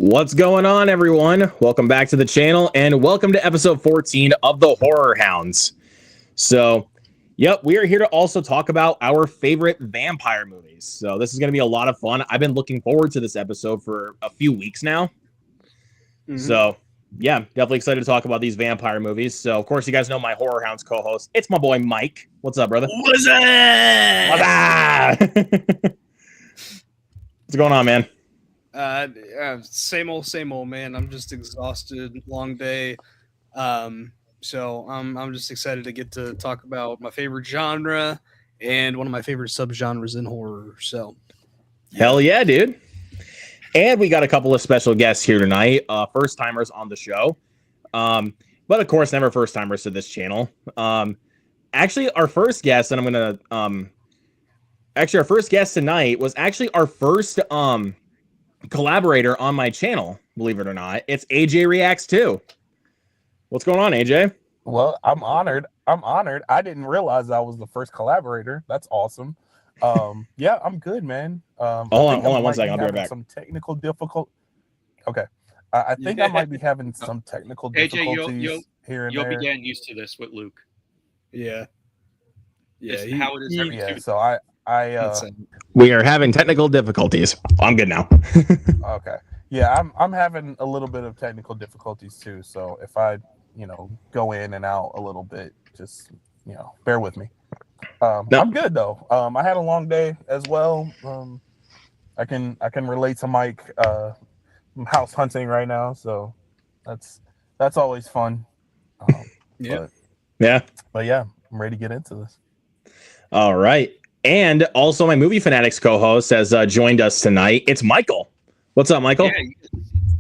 What's going on, everyone? Welcome back to the channel and welcome to episode 14 of the Horror Hounds. So, yep, we are here to also talk about our favorite vampire movies. So, this is going to be a lot of fun. I've been looking forward to this episode for a few weeks now. So, yeah, definitely excited to talk about these vampire movies. So, of course, you guys know my Horror Hounds co-host. It's my boy, Mike. What's up, brother? What's up? What's going on, man? Same old, man. I'm just exhausted. Long day. So I'm just excited to get to talk about my favorite genre and one of my favorite subgenres in horror. So, Hell yeah, dude. And we got a couple of special guests here tonight, first timers on the show. But of course, never first timers to this channel. Actually, our first guest, and our first guest tonight was actually our first collaborator on my channel, believe it or not. It's AJ Reacts 2. What's going on, AJ? Well, I'm honored. I didn't realize I was the first collaborator. That's awesome. Yeah, I'm good, man. Hold on 1 second. I'll be right back. Some technical difficult. Okay. I think I might be having some technical difficulties here and you'll there. be getting used to this with Luke. Yeah. It's how it is every Yeah, two. so We are having technical difficulties. I'm good now. okay. Yeah, I'm having a little bit of technical difficulties too. So if I, go in and out a little bit, just bear with me. No. I'm good though. I had a long day as well. I can relate to Mike. I'm house hunting right now, so that's always fun. Yeah. But yeah, I'm ready to get into this. All right. And also my Movie Fanatics co-host has joined us tonight. It's Michael. What's up, Michael? Yeah,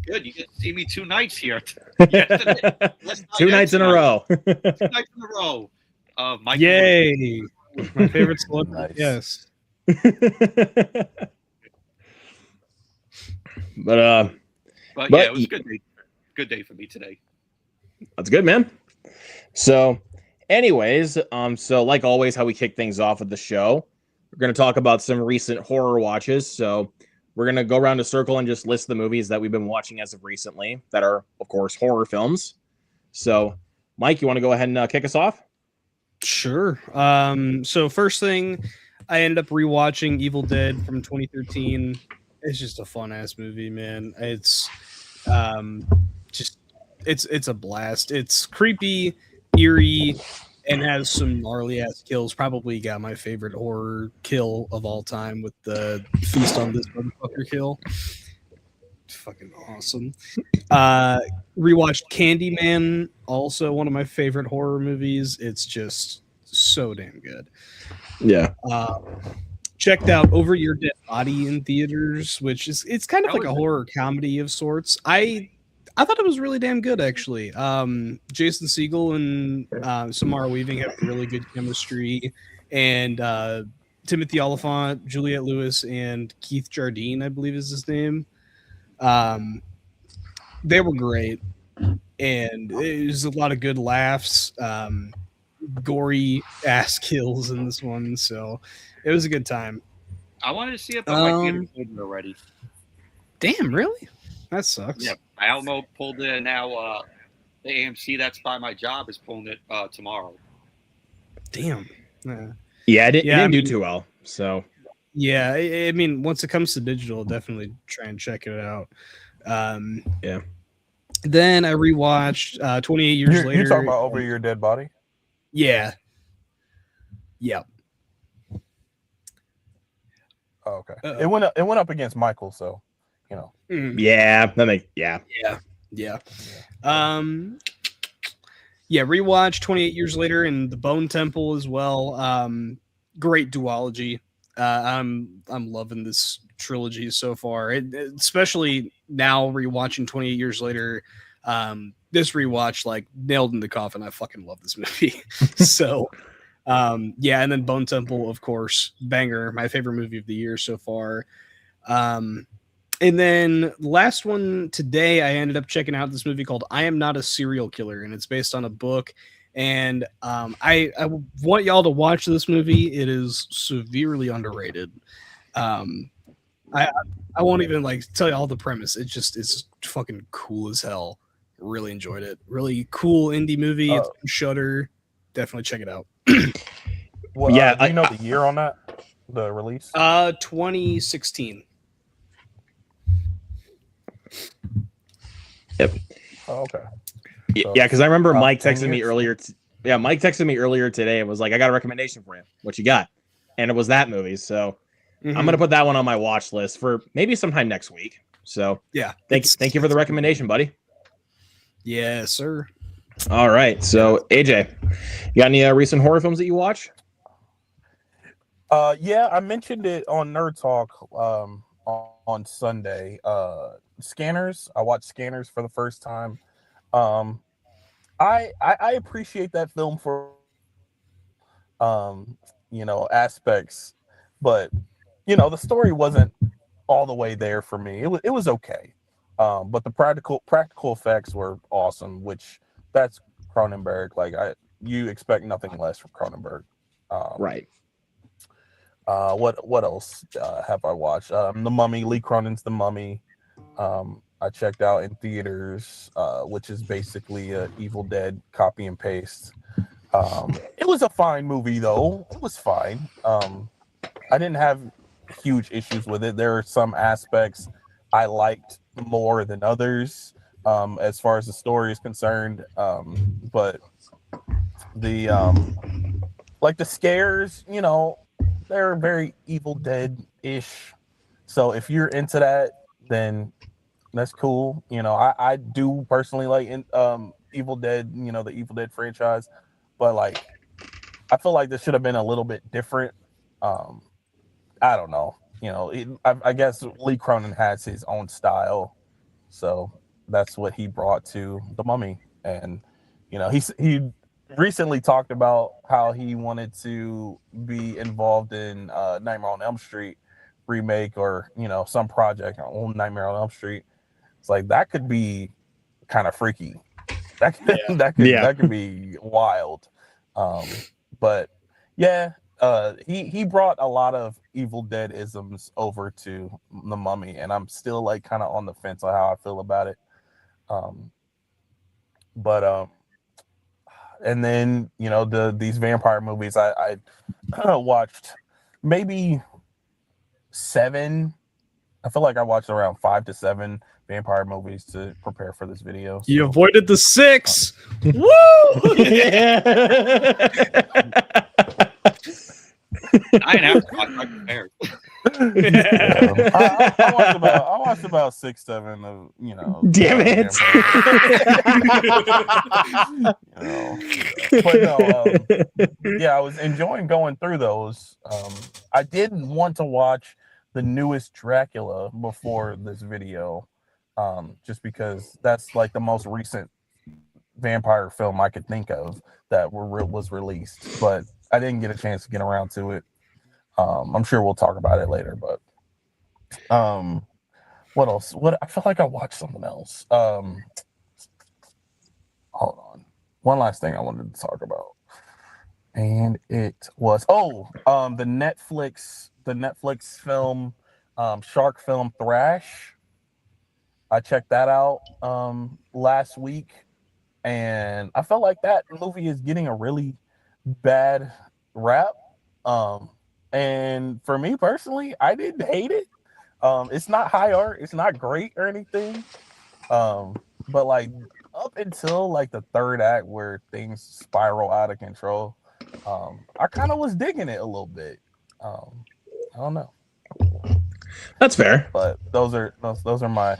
good. You get to see me 2 nights here. 2 nights in a row. 2 nights in a row. Michael. Yay. My favorite celebrity. Nice. Yes. But yeah, it was a good day. Good day for me today. That's good, man. So anyways, so like always, how we kick things off with the show, we're going to talk about some recent horror watches. So we're going to go around a circle and just list the movies that we've been watching as of recently that are, of course, horror films. So, Mike, you want to go ahead and kick us off? Sure. So first thing, I ended up rewatching Evil Dead from 2013. It's just a fun ass movie, man. It's it's a blast. It's creepy, eerie, and has some gnarly ass kills. Probably got my favorite horror kill of all time with the feast on this motherfucker kill. It's fucking awesome. Rewatched Candyman, also one of my favorite horror movies. It's just so damn good. Yeah. Checked out Over Your Dead Body in theaters, which it's kind of like a horror comedy of sorts. I thought it was really damn good, actually. Jason Segel and Samara Weaving have really good chemistry, and Timothy Olyphant, Juliette Lewis, and Keith Jardine, I believe is his name. They were great, and it was a lot of good laughs, gory ass kills in this one, so it was a good time. I wanted to see it, but my theater already. Damn, really? That sucks. Yeah, Alamo pulled it, and now the AMC that's by my job is pulling it tomorrow. Damn. Yeah, it didn't do too well. So yeah, I mean, once it comes to digital, definitely try and check it out. Yeah. Then I rewatched 28 Years Later. You're talking about Over Your Dead Body? Yeah. Yep. Oh, okay. It went up against Michael, so Yeah, that makes Yeah. Rewatched 28 Years Later and The Bone Temple as well. Great duology. I'm loving this trilogy so far. Especially now rewatching 28 Years Later. This rewatch like nailed in the coffin. I fucking love this movie. So and then Bone Temple, of course, banger, my favorite movie of the year so far. And then the last one today, I ended up checking out this movie called I Am Not a Serial Killer, and it's based on a book. And I want y'all to watch this movie. It is severely underrated. I won't even like tell you all the premise. It's fucking cool as hell. Really enjoyed it. Really cool indie movie. It's on Shudder. Definitely check it out. Well, Yeah, do you know the year on that? The release? 2016. Yep. Oh, okay. Yeah, because I remember Mike 10 texted me years? earlier. Mike texted me earlier today and was like, "I got a recommendation for you. What you got?" And it was that movie. So I'm gonna put that one on my watch list for maybe sometime next week. So Yeah. thank you for the recommendation, buddy. Yeah, sir. All right. So AJ, you got any recent horror films that you watch? Yeah, I mentioned it on Nerd Talk on Sunday. Scanners. I watched Scanners for the first time. I appreciate that film for aspects, but the story wasn't all the way there for me. It was okay. But the practical effects were awesome, which that's Cronenberg. Like you expect nothing less from Cronenberg. Right. What else have I watched? The Mummy, Lee Cronin's The Mummy. I checked out in theaters, which is basically a Evil Dead copy and paste. It was a fine movie, though. It was fine. I didn't have huge issues with it. There are some aspects I liked more than others, as far as the story is concerned. But the scares, they're very Evil Dead-ish. So if you're into that, then that's cool. I do personally like Evil Dead, the Evil Dead franchise, but like I feel like this should have been a little bit different. I don't know. I guess Lee Cronin has his own style, so that's what he brought to The Mummy. And he recently talked about how he wanted to be involved in Nightmare on Elm Street remake, or some project on Nightmare on Elm Street. It's like that could be kind of freaky. That could be wild. But yeah, he brought a lot of Evil Dead isms over to The Mummy, and I'm still like kind of on the fence on how I feel about it. And then these vampire movies I watched maybe 7. I feel like I watched around 5 to 7 vampire movies to prepare for this video. You avoided the 6. Woo! I didn't have to watch. I prepared. I watched about 6, 7 of Damn it. But no, yeah, I was enjoying going through those. I didn't want to watch the newest Dracula before this video, just because that's like the most recent vampire film I could think of that was released, but I didn't get a chance to get around to it. I'm sure we'll talk about it later, but what else? I feel like I watched something else. Hold on. One last thing I wanted to talk about. And it was the Netflix film, shark film Thrash. I checked that out last week, and I felt like that movie is getting a really bad rap. And for me personally, I didn't hate it. It's not high art, it's not great or anything. But like up until like the third act where things spiral out of control, I kind of was digging it a little bit. I don't know. That's fair. But those are my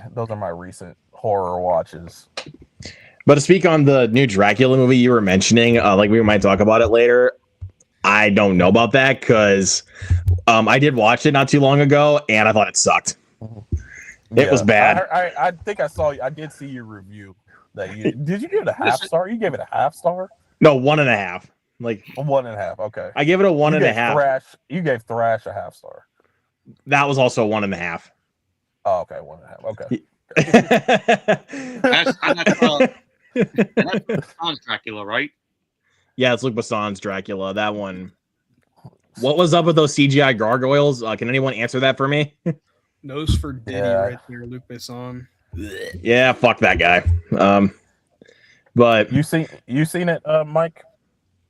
recent horror watches. But to speak on the new Dracula movie you were mentioning, like we might talk about it later. I don't know about that because I did watch it not too long ago and I thought it sucked. It was bad. I think I did see your review that did you give it a half star? You gave it a half star? No, 1.5. Like 1.5. Okay. I gave it a 1.5. You gave Thrash a half star. That was also 1.5. Oh, okay, 1.5. Okay. That's Dracula, right? Yeah, it's Luc Besson's Dracula. That one. What was up with those CGI gargoyles? Can anyone answer that for me? Nose for Diddy Yeah. right there, Luc Besson. Yeah, fuck that guy. But You seen it, Mike?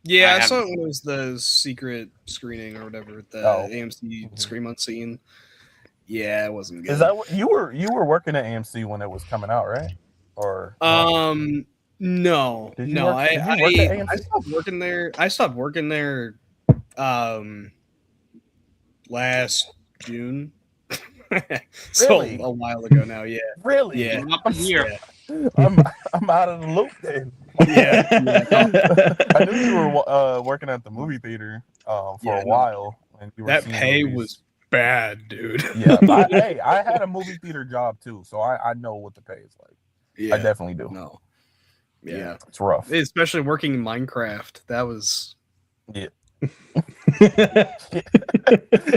Yeah, I I saw haven't. it when it was the secret screening or whatever, the Oh. AMC Scream Unseen. Yeah, it wasn't good. Is that what you were working at AMC when it was coming out, right? Or No, Did you no. work- did you work at I AMC? stopped working there. I stopped working there last June. So Really? a while ago now, yeah. really? Yeah. Up in here. I'm out of the loop then. Yeah. I knew you were working at the movie theater for Yeah, a no. while. And you were That seeing pay movies. was bad, dude. Yeah, I had a movie theater job too, so I know what the pay is like. Yeah. I definitely do. No. Yeah. It's rough. Especially working in Minecraft. That was Yeah.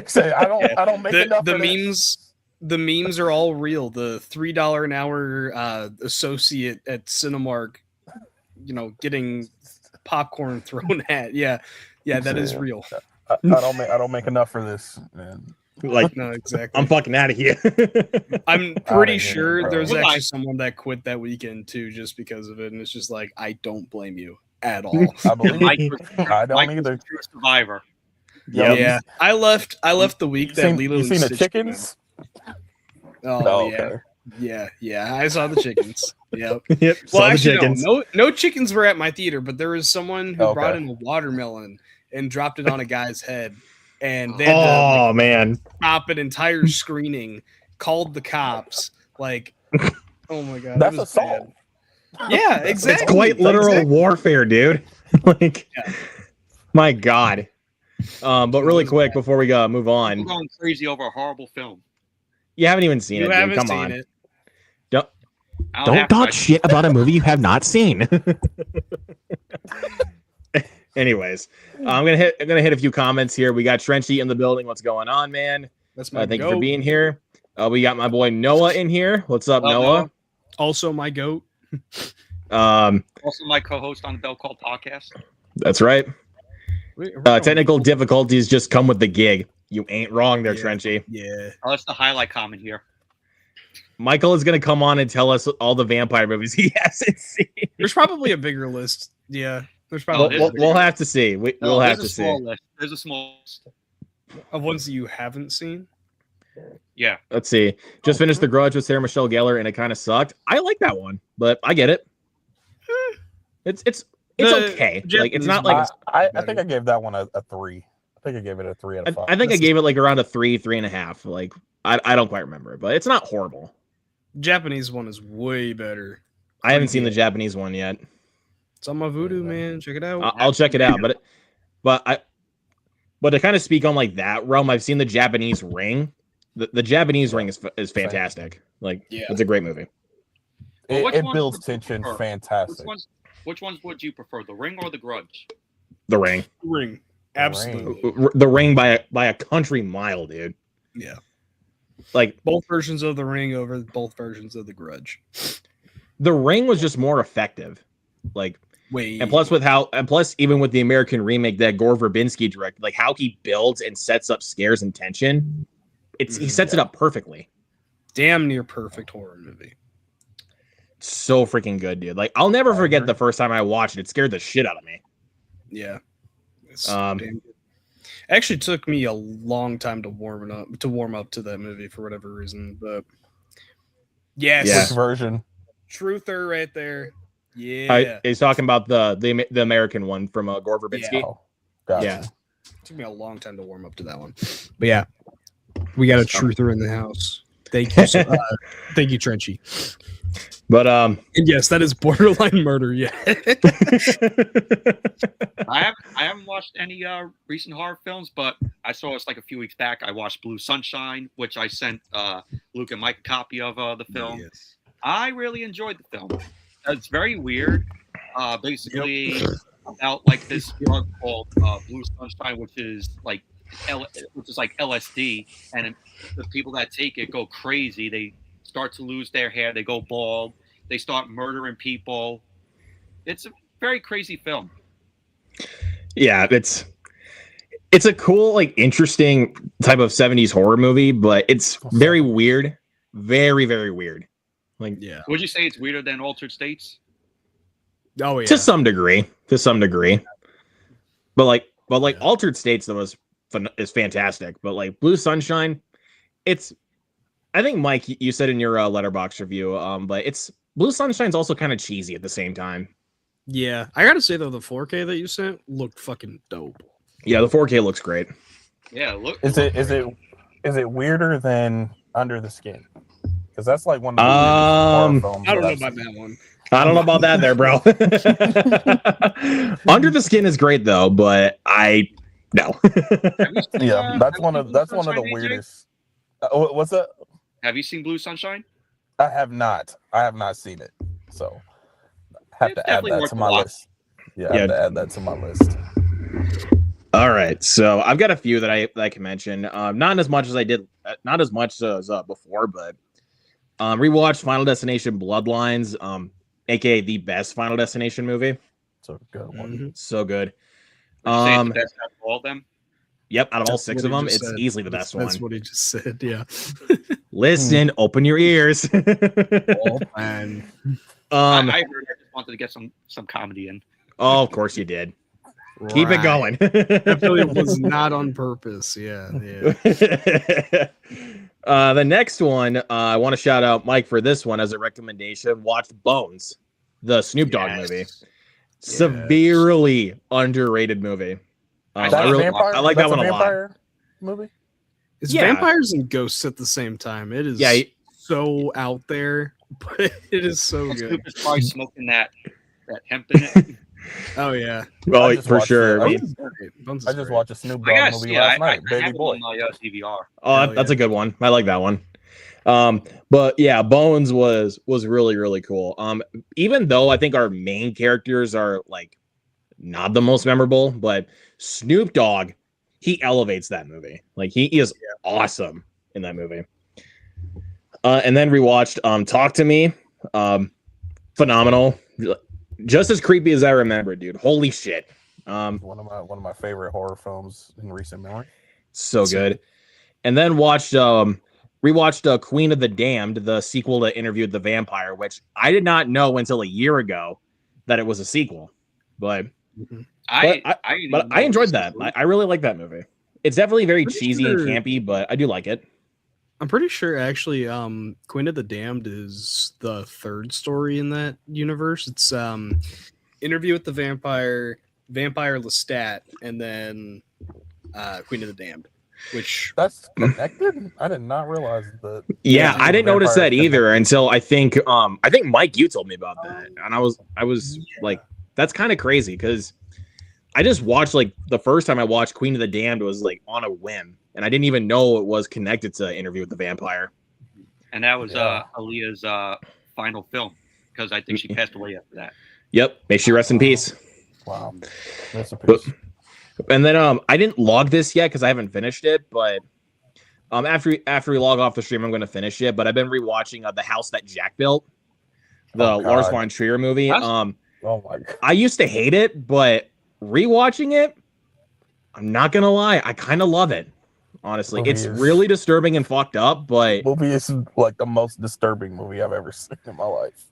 Say I don't make enough. the for this. memes. The memes are all real. The $3 an hour associate at Cinemark, getting popcorn thrown at. Yeah, that is real. I don't make enough for this, man. like, No, exactly. I'm fucking out of here. I'm Outta pretty here, sure bro. there's Well, actually someone that quit that weekend too, just because of it, and it's just like I don't blame you at all. I believe. Mike was, I don't Mike was either. a true survivor. Yo, Yeah, I left the week You that seen, Lilo you seen and the Stitch came chickens? out. Oh, yeah. Okay. Yeah. I saw the chickens. Yep. Yep. Well, Saw the actually, chickens. no chickens were at my theater, but there was someone who Okay. brought in a watermelon and dropped it on a guy's head, and they had to Oh man. stop an entire screening, called the cops. Like, oh my god, That's it was assault. bad. Yeah, exactly. It's quite literal Exactly. warfare, dude. Like, Yeah. my God. But really quick before we move People on, going crazy over a horrible film. you haven't even seen You it, dude. haven't Come seen on. it. I Don't have to. talk shit about a movie you have not seen. Anyways, I'm gonna hit a few comments here. We got Trenchy in the building. What's going on, man? That's my Thank you goat. for being here. We got my boy Noah in here. What's up, Hello, Noah? Also, my goat. Also, my co-host on the Bell Call podcast. That's right. Wait, Technical difficulties just come with the gig. You ain't wrong there, Yeah. Trenchy. Yeah. Oh, that's the highlight comment here. Michael is gonna come on and tell us all the vampire movies he hasn't seen. There's probably a bigger list. Yeah. There's Oh, probably there's a a We'll have to see. We'll No, have there's to a small see. list. There's a small list. of ones that you haven't seen. Yeah. Let's see. Just finished The Grudge with Sarah Michelle gellar, and it kind of sucked. I like that one, but I get it. It's The okay. Like, it's Japanese not like I think I gave that one a 3. I think I gave it a 3 out of 5. I think I gave it like around a 3.5. Like, I don't quite remember, but it's not horrible. Japanese one is way better. I haven't seen the Japanese one yet. It's on my Voodoo, man. Check it out. I'll check it out, but to kind of speak on like that realm, I've seen the Japanese Ring. The Japanese Ring is fantastic. Like, Yeah. it's a great movie. Well, which It ones builds would you tension prefer? fantastic. Which ones would you prefer, The Ring or The Grudge? The Ring. Ring. Absolutely. The Ring by a country mile, dude. Yeah. Like, Both versions of the Ring over both versions of the Grudge. The Ring was just more effective. Like, Wait. and plus even with the American remake that Gore Verbinski directed, like how he builds and sets up scares and tension, he sets it up perfectly. Damn near perfect horror movie. So freaking good, dude. Like, I'll never forget the first time I watched it. It scared the shit out of me. Yeah. It's Um, damn good. Actually took me a long time to warm up to that movie for whatever reason, but yes, Yeah. Quick version. truther right there. Yeah. He's talking about the American one from Gore Verbinski. Oh, gotcha. Yeah. Took me a long time to warm up to that one. But yeah, we got a truther in the house. Thank you, thank you, Trenchy. But And yes, that is borderline murder. Yeah. I haven't watched any recent horror films, but I saw it's like a few weeks back. I watched Blue Sunshine, which I sent Luke and Mike a copy of the film. Yes. I really enjoyed the film. It's very weird. Basically about like this drug called Blue Sunshine, which is like LSD, and the people that take it go crazy. They start to lose their hair. They go bald. They start murdering people. It's a very crazy film. yeah, it's It's a cool, like, interesting type of 70s horror movie, but it's very weird. Very, very weird. Like, Yeah. Would you say it's weirder than Altered States? Oh yeah. to some degree. But Yeah. Altered States though is fantastic. But like Blue Sunshine, it's I think Mike, you said in your Letterboxd review, but it's Blue Sunshine's also kind of cheesy at the same time. Yeah. I gotta say though, the 4K that you sent looked fucking dope. Yeah, the 4K looks great. Yeah, look. Is it weirder than Under the Skin? Because that's like one of the weirdest horror films. I don't know I've about seen. that one. I don't know about that there, bro. Under the Skin is great though, but no. Yeah, that's one of the Sunshine, AJ? weirdest. What's that? Have you seen Blue Sunshine? I have not seen it, so have It's to add definitely that worth to a my watch. list. Yeah, I have to add that to my list. All right, so I've got a few that I can mention. Not as much as before, but rewatched Final Destination Bloodlines, aka the best Final Destination movie. So good one. Mhm. So good. Would you say it's the best out of all of them? Yep, out of all That's 6 what of he them, just it's said. easily the best That's one. what he just said. Yeah. Listen, open your ears. Oh, man. I heard. I just wanted to get some comedy in. Oh, of course you did. Keep it Right. going. I feel it was not on purpose. Yeah. The next one, I want to shout out Mike for this one as a recommendation. Watch Bones, the Snoop Dogg movie. Severely underrated movie. I like that one a lot. Movie. It's Yeah. vampires and ghosts at the same time. It is so out there, but it is so good. Snoop is probably smoking that hemp in it. Oh yeah. Oh, I just for watched sure. it. I mean, I just watched a Snoop I Dogg gotta movie see it. last night, I Baby have it Boy. on my DVR. oh, that's a good one. I like that one. But yeah, Bones was really, really cool. Even though I think our main characters are like not the most memorable, but Snoop Dogg, he elevates that movie. Like he is awesome in that movie. And then rewatched Talk to Me. Phenomenal. Just as creepy as I remember, dude. Holy shit. One of my favorite horror films in recent memory. So good. And then rewatched Queen of the Damned, the sequel to Interview with the Vampire, which I did not know until a year ago that it was a sequel. But I enjoyed that. I really like that movie. It's definitely very cheesy and campy, but I do like it. I'm pretty sure actually Queen of the Damned is the third story in that universe. It's Interview with the Vampire, Vampire Lestat, and then Queen of the Damned, which That's connected? I did not realize that. Yeah, I didn't notice that either until I think Mike, you told me about that. And I was like, that's kind of crazy because I just watched, like, the first time I watched Queen of the Damned was like on a whim, and I didn't even know it was connected to Interview with the Vampire. And that was Aaliyah's final film because I think she passed away after that. Yep, may she rest in peace. Wow, that's a piece. And then I didn't log this yet because I haven't finished it, but after we log off the stream, I'm going to finish it. But I've been rewatching The House That Jack Built, the Lars von Trier movie. Oh my God. I used to hate it, but rewatching it, I'm not gonna lie, I kind of love it. Honestly, it's really disturbing and fucked up, but movie is like the most disturbing movie I've ever seen in my life.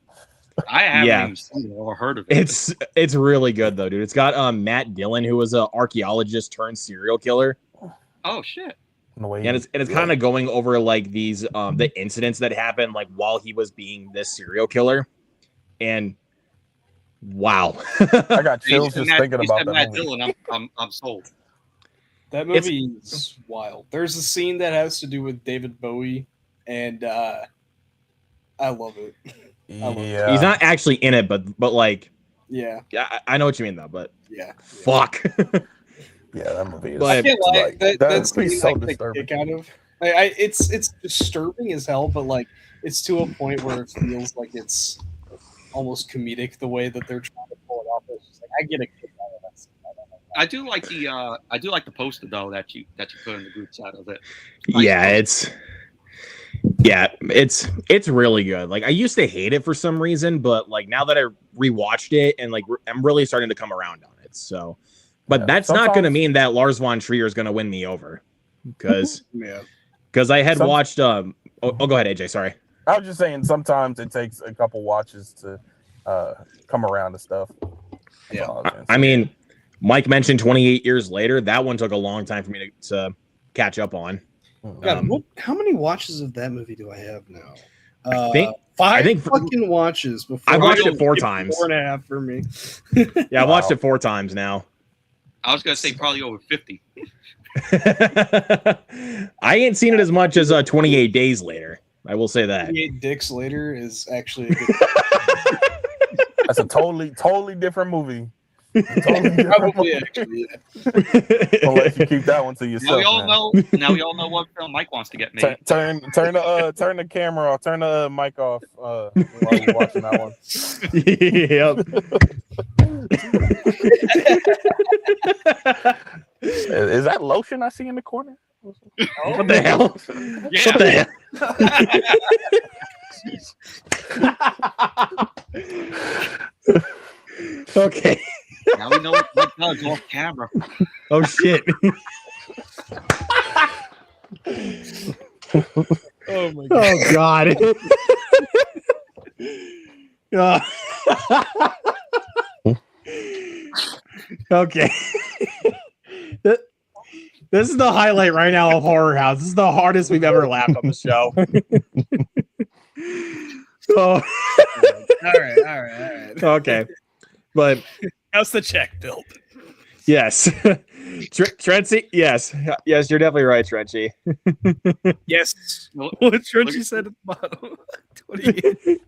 I haven't even seen it or heard of it. It's really good though, dude. It's got Matt Dillon, who was an archaeologist turned serial killer. Oh shit! And it's kind of going over like these the incidents that happened like while he was being this serial killer, and wow, I got chills just thinking about that Matt movie. Dillon, I'm sold. that movie is wild. There's a scene that has to do with David Bowie, and I love it. Yeah, he's not actually in it, but like Yeah, I know what you mean though, but yeah. Fuck. Yeah, that movie is. But- I can't lie. like, That's so like disturbing. kick out of. It's disturbing as hell, but like it's to a point where it feels like it's almost comedic the way that they're trying to pull it off. It's just like I get a kick out of that. I do like the poster though that you put in the group chat of it. It's really good. Like I used to hate it for some reason, but like now that I rewatched it and like I'm really starting to come around on it. So But Yeah. that's not going to Sometimes- mean that Lars von Trier is going to win me over, because Yeah. I had Some- watched. Oh, go ahead, AJ. Sorry. I was just saying sometimes it takes a couple watches to come around to stuff. That's Yeah. all I was gonna I say. mean, Mike mentioned 28 years later. That one took a long time for me to catch up on. God, how many watches of that movie do I have now? I think- five I think fucking watches before. I watched it 4 times. 4.5 for me. Yeah, I watched Wow. it 4 times now. I was gonna say probably over 50. I ain't seen it as much as 28 Days Later. I will say that. 28 Dicks Later is actually a good. That's a totally different movie. Totally different Probably movie. actually. Unless you keep that one to Now yourself. we all man. know. Now we all know what film Mike wants to get made. Turn the camera off. Turn the mic off while you're watching that one. Yep. Is that lotion I see in the corner? What the hell? Yeah. What the hell? Okay. Now we know what Mike does off camera. Oh shit. Oh my god. Oh god. Okay. This is the highlight right now of Horror House. This is the hardest we've ever laughed on the show. So, All right. okay. But How's the check built? yes. Trenchy, yes. Yes, you're definitely right, Trenchy. Yes. Look- What Trenchy said at the bottom. 28.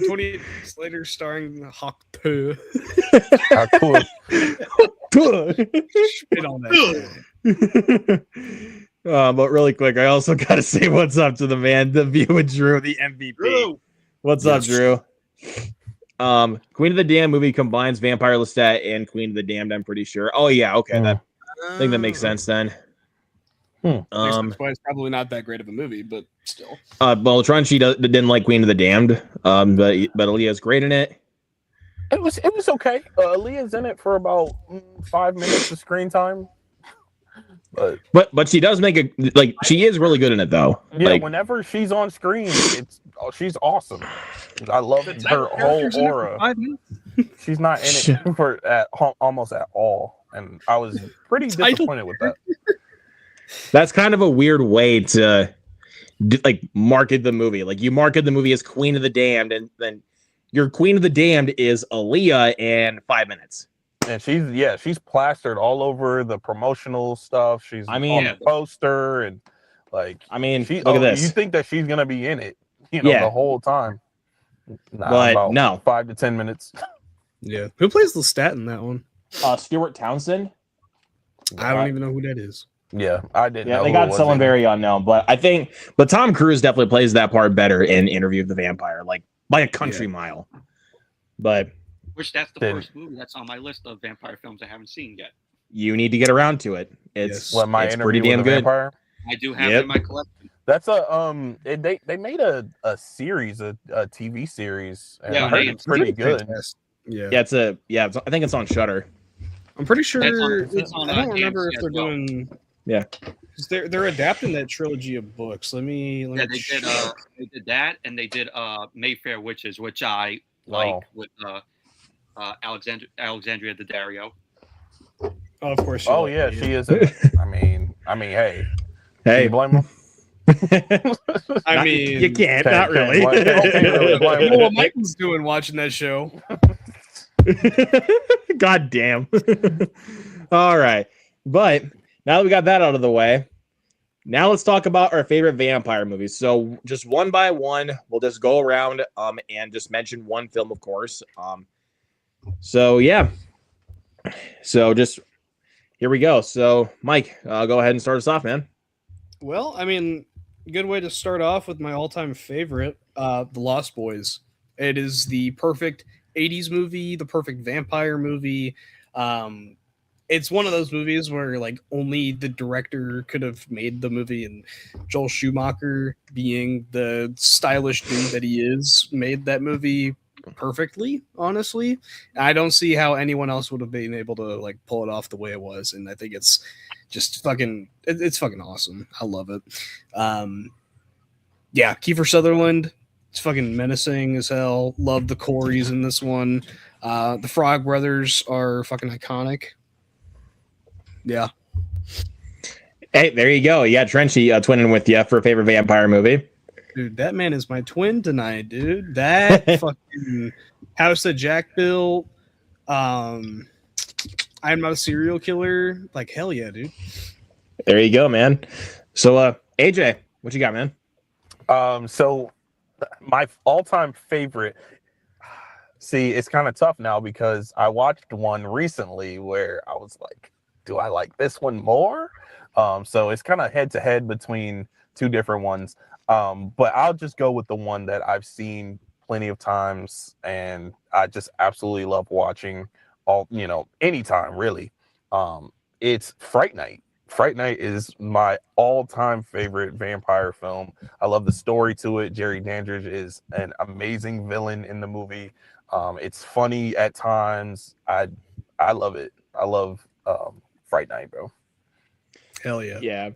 28 days later, starring Hawk Poo. How cool. Spit on that. But really quick, I also got to say what's up to the man, the View and Drew, the MVP. Drew. What's up, Yes. Drew? Queen of the Damned movie combines Vampire Lestat and Queen of the Damned, I'm pretty sure. Oh yeah, okay. That I think that makes sense then. Makes sense why it's probably not that great of a movie, but still. Well, Trunchi didn't like Queen of the Damned. But Aaliyah's great in it. It was okay. Aaliyah's in it for about 5 minutes of screen time. But she does make she is really good in it though. Yeah, Like, whenever she's on screen, she's awesome. I love her whole aura. She's not in it for almost at all, and I was pretty disappointed with that. that's kind of a weird way to market the movie. Like, you market the movie as Queen of the Damned, and then your Queen of the Damned is Aaliyah in 5 minutes. And she's plastered all over the promotional stuff. She's on the poster and look at this. You think that she's gonna be in it, Yeah. the whole time. Nah, But about no. 5 to 10 minutes. Yeah. Who plays Lestat in that one? Stuart Townsend. I don't even know who that is. Yeah, I didn't. Yeah, know they who got it was someone either. very unknown, but Tom Cruise definitely plays that part better in Interview with the Vampire, like by a country mile. But Which that's the Did- first movie that's on my list of vampire films I haven't seen yet. you need to get around to it. It's What, my it's interview pretty damn with the good. vampire? I do have Yep. it in my collection. That's they made a series, a TV series, and Yeah, I heard they- it's pretty good. Yeah. Yeah, I think it's on Shutter. I'm pretty sure It's on, I don't remember if AMC they're as well. doing. Yeah. 'Cause they're adapting that trilogy of books. Let me. Yeah, they did that, and they did Mayfair Witches, which I like with Alexandria Daddario. Oh, of course. Oh yeah, she is. In it. I mean, hey, can Hey, you blame them? I mean, you can't, Can't- not really. can't really blame You know them. what Mike was doing watching that show. God damn. All right. But now that we got that out of the way, now let's talk about our favorite vampire movies. So just one by one, we'll just go around and just mention one film, of course. So yeah. So just here we go. So Mike, go ahead and start us off, man. Well, I mean, good way to start off with my all-time favorite, The Lost Boys. It is the perfect 80s movie, the perfect vampire movie. It's one of those movies where like only the director could have made the movie, and Joel Schumacher, being the stylish dude that he is, made that movie perfectly, honestly. I don't see how anyone else would have been able to like pull it off the way it was, and I think it's just fucking it's fucking awesome. I love it. Yeah, Kiefer Sutherland, it's fucking menacing as hell. Love the Coreys in this one. The Frog Brothers are fucking iconic. Yeah. Hey, there you go. Yeah, Trenchy twinning with you for a favorite vampire movie. Dude, that man is my twin tonight, dude. That fucking house that Jack built. I'm not a serial killer. Like, hell yeah, dude. There you go, man. So, AJ, what you got, man? So my all-time favorite. See, it's kind of tough now because I watched one recently where I was like, do I like this one more? So it's kind of head-to-head between two different ones. But I'll just go with the one that I've seen plenty of times and I just absolutely love watching anytime really. It's Fright Night. Fright Night is my all-time favorite vampire film. I love the story to it. Jerry Dandridge is an amazing villain in the movie. It's funny at times. I love it. I love Fright Night, bro. Hell yeah. Yeah.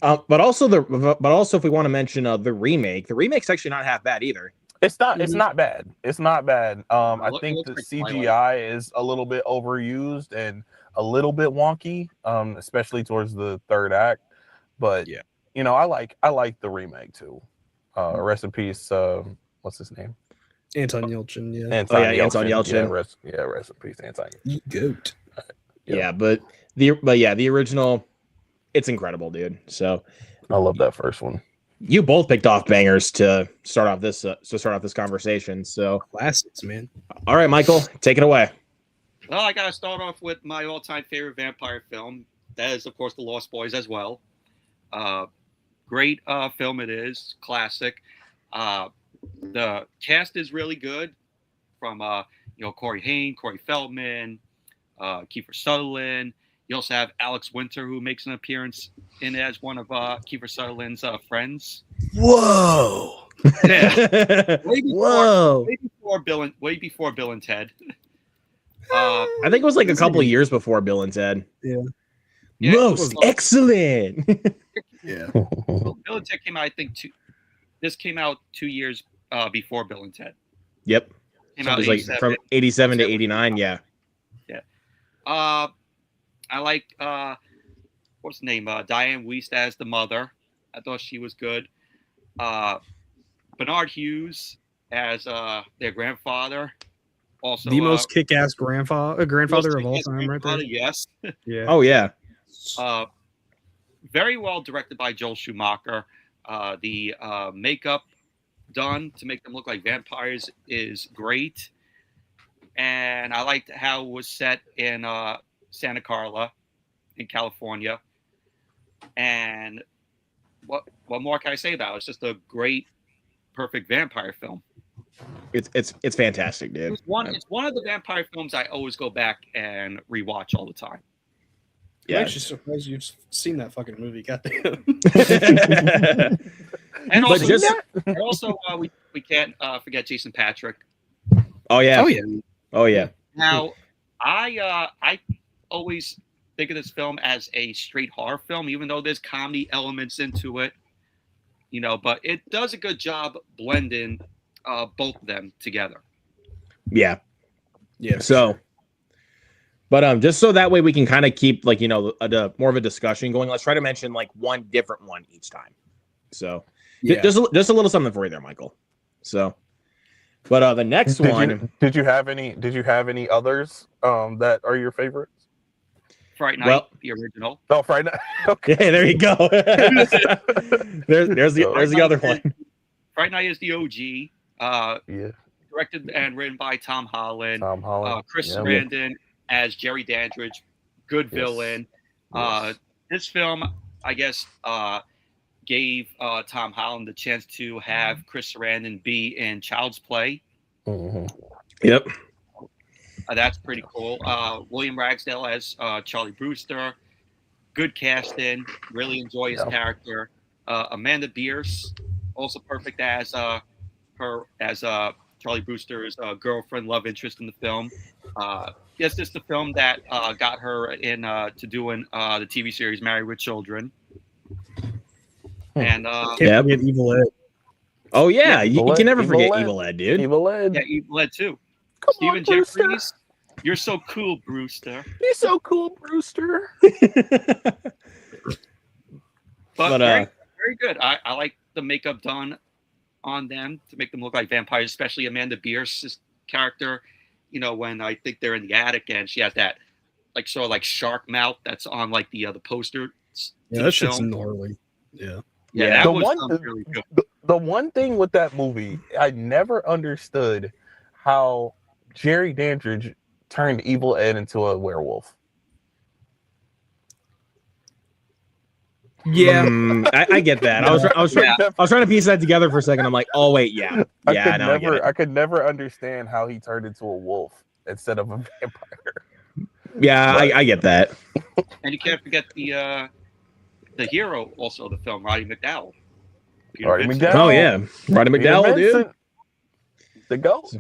But also if we want to mention the remake's actually not half bad either. It's not bad. It's not bad. I It think the looks like CGI is a little bit overused and a little bit wonky, especially towards the third act. But yeah, I like the remake too. Rest in peace. What's his name? Anton Yelchin. Yeah. Anton Yelchin. Rest in peace, Anton. Goat. Yeah, but the original, it's incredible, dude. So I love that first one. You both picked off bangers to start off this conversation. So Classics, man. All right, Michael, take it away. Well, I gotta start off with my all-time favorite vampire film. That is, of course, The Lost Boys as well. Great film it is, classic. The cast is really good. From Corey Haim, Corey Feldman, Kiefer Sutherland. You also have Alex Winter, who makes an appearance in it as one of Kiefer Sutherland's friends. Whoa! Yeah. Whoa! Way before Bill and Ted. I think it was like a couple of years before Bill and Ted. Yeah. Most excellent. Yeah. Well, Bill and Ted came out, I think, this came out 2 years before Bill and Ted. Yep. Came So out it was like from 87 to 89. Yeah. Yeah. I like what's the name? Diane Wiest as the mother. I thought she was good. Bernard Hughes as their grandfather. Also, the most kick-ass grandfather of all time, right there. Yes. Yeah. Oh yeah. Very well directed by Joel Schumacher. The makeup done to make them look like vampires is great, and I liked how it was set in Santa Carla, in California. And what more can I say about it? It's just a great, perfect vampire film. It's fantastic, dude. It's one of the vampire films I always go back and rewatch all the time. Yeah, I'm actually surprised you've seen that fucking movie. Goddamn. And also, we can't forget Jason Patrick. Oh yeah. Oh yeah. Oh yeah. Now, I always think of this film as a straight horror film, even though there's comedy elements into it. But it does a good job blending both of them together. Yeah. Yeah. So, but just so that way we can kind of keep more of a discussion going. Let's try to mention like one different one each time. So, just a little something for you there, Michael. So, but the next one. Did you have any others that are your favorites? Fright Night, the original. Oh, Fright Night. Okay, yeah, there you go. there's the other one. Fright Night is the OG. Yeah. Directed and written by Tom Holland. Chris yeah. Sarandon as Jerry Dandridge, good villain. Yes. This film, I guess, gave Tom Holland the chance to have Chris Sarandon be in Child's Play. Mm-hmm. Yep. That's pretty cool. William Ragsdale as Charlie Brewster. Good casting. Really enjoy his character. Amanda Bierce, also perfect as Charlie Brewster's girlfriend, love interest in the film. Yes, this is the film that got her in to doing the TV series Married with Children. And Can't forget Evil Ed. Oh yeah, Evil you Ed, can never Evil forget Ed. Evil Ed, dude. Evil Ed. yeah, Evil Ed too. Come Stephen on, Brewster. Jeffries, you're so cool, Brewster. You're so cool, Brewster. But very good. I like the makeup done on them to make them look like vampires, especially Amanda Bierce's character. You know, when I think they're in the attic and she has that like sort of like shark mouth that's on like the poster. Yeah, that shit's gnarly. Yeah. Yeah, Yeah. that The was one- done really good. The one thing with that movie, I never understood how Jerry Dandridge turned Evil Ed into a werewolf. Yeah. I get that. I was trying to piece that together for a second. I'm like, oh wait, yeah, I get it. could never understand how he turned into a wolf instead of a vampire. Yeah, I get that. And you can't forget the hero also of the film, Roddy McDowell. Peter Roddy Vincent. McDowell. Oh yeah, Roddy McDowell, dude. The goat.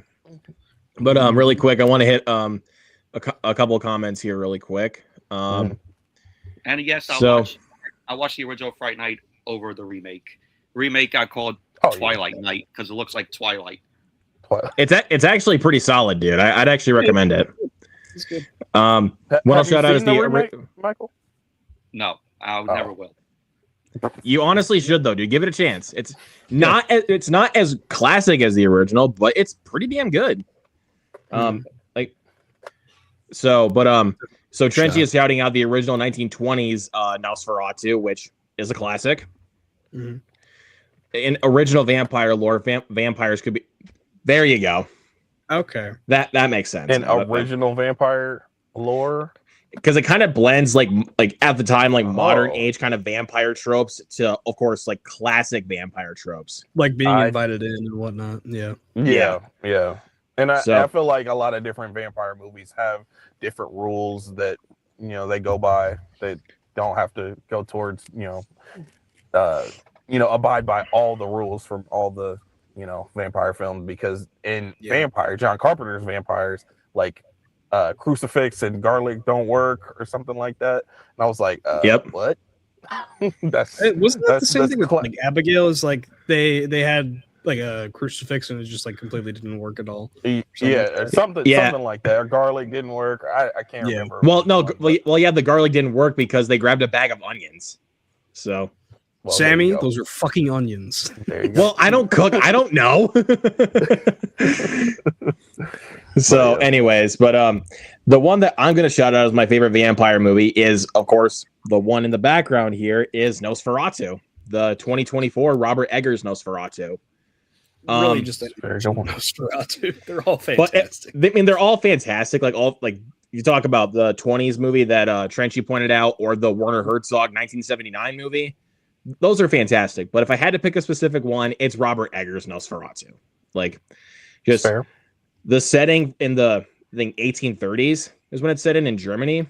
But really quick, I want to hit a couple of comments here really quick. And yes, So- I watched the original Fright Night over the remake. Remake I called Oh, yeah. Twilight Night because it looks like Twilight. It's actually pretty solid, dude. I'd actually recommend it. It's good. What I'll shout out is the remake, Michael. No, I Oh. never will. You honestly should though, dude. Give it a chance. It's not as classic as the original, but it's pretty damn good. So Trenchy is shouting out the original 1920s Nosferatu, which is a classic. Mhm. In original vampire lore, vampires could be. There you go. Okay. That makes sense. In original vampire lore. Because it kind of blends like at the time modern Oh. age kind of vampire tropes to of course like classic vampire tropes. Like being I- invited in and whatnot. Yeah. Yeah. And I So- feel like a lot of different vampire movies have different rules that they go by. They don't have to go towards abide by all the rules from all the vampire films, because in Vampire, John Carpenter's vampires, like crucifix and garlic don't work or something like that. And I was like, Yep. what? That's Hey, wasn't that the same thing with cla- like Abigail? Is like they had like a crucifix and it just like completely didn't work at all. something Yeah. like that. Or garlic didn't work. I can't Yeah. remember. Well, no, which one, well, yeah, the garlic didn't work because they grabbed a bag of onions. So, well, there Sammy, you go. those are fucking onions. There you go. well, I don't cook. I don't know. So, anyways, but the one that I'm gonna shout out as my favorite vampire movie is, of course, the one in the background here is Nosferatu, the 2024 Robert Eggers Nosferatu. Really, just very good one. Nosferatu. They're all But fantastic. I mean, they're all fantastic. You talk about the 20s movie that Trenchy pointed out, or the Werner Herzog 1979 movie. Those are fantastic. But if I had to pick a specific one, it's Robert Eggers Nosferatu. Like, just Fair. the setting in the I think 1830s is when it's set in Germany.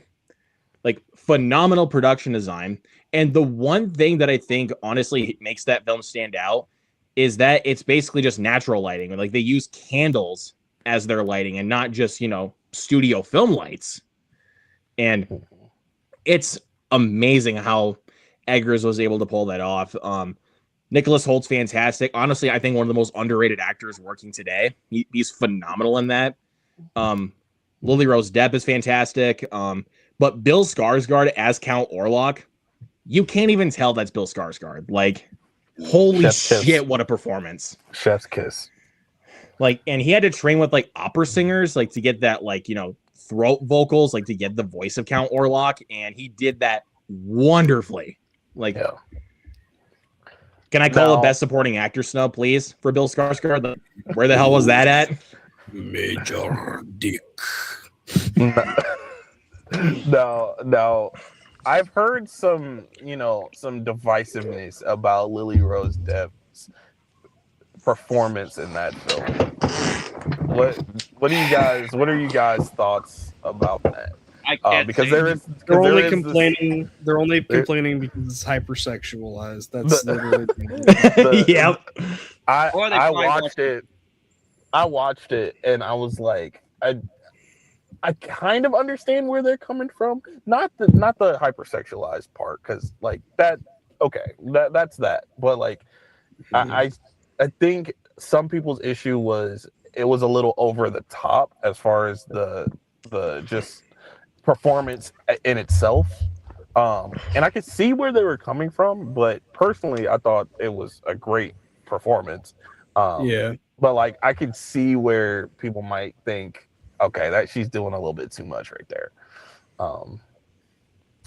Like, phenomenal production design. And the one thing that I think honestly makes that film stand out is that it's basically just natural lighting. Like, they use candles as their lighting and not just, studio film lights. And it's amazing how Eggers was able to pull that off. Nicholas Holt's fantastic. Honestly, I think one of the most underrated actors working today. He's phenomenal in that. Lily Rose Depp is fantastic. But Bill Skarsgård as Count Orlok, you can't even tell that's Bill Skarsgård. Like, holy Chef's kiss. shit, what a performance. Chef's kiss. Like, and he had to train with opera singers to get that throat vocals, to get the voice of Count Orlok, and he did that wonderfully. Yeah. Can I call Now- a best supporting actor snub, please, for Bill Skarsgård? Where the hell was that at? Major Dick. No. I've heard some divisiveness about Lily Rose Depp's performance in that film. What are you guys thoughts about that? I can't Because say there is They're there only is complaining. They're only there- complaining because it's hypersexualized. That's The- literally. Yep. I Or they I probably watched it. I watched it and I was like, I kind of understand where they're coming from. Not the hypersexualized part, because like that. Okay, that's that. But like, I think some people's issue was it was a little over the top as far as the just performance in itself. And I could see where they were coming from, but personally, I thought it was a great performance. Yeah. But like, I could see where people might think, okay, that she's doing a little bit too much right there.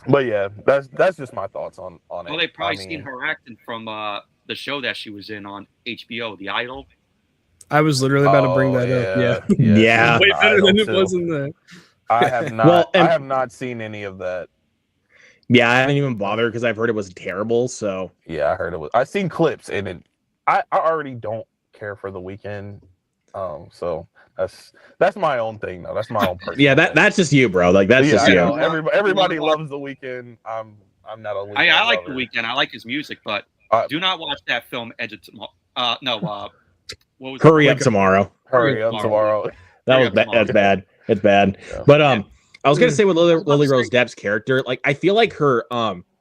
But yeah, that's just my thoughts on it. Well, they probably seen her acting from the show that she was in on HBO, The Idol. I was literally about to bring that up. Yeah. Yeah. Way better than it was in the. I have not. Well, I have not seen any of that. Yeah, I haven't even bothered because I've heard it was terrible. So Yeah, I heard it was. I've seen clips, and I already don't care for The Weeknd. So that's my own thing, though. That's my own personal. yeah, that's just you, bro. Like that's just I you. know. Everybody loves The Weeknd. I'm not a Weeknd. I like lover. The Weeknd. I like his music, but do not watch that film. Edge of Tomorrow. What was Hurry up tomorrow. Hurry up tomorrow. That's bad. It's bad. Yeah. But I was gonna say with Lily Rose Depp's character, like I feel like her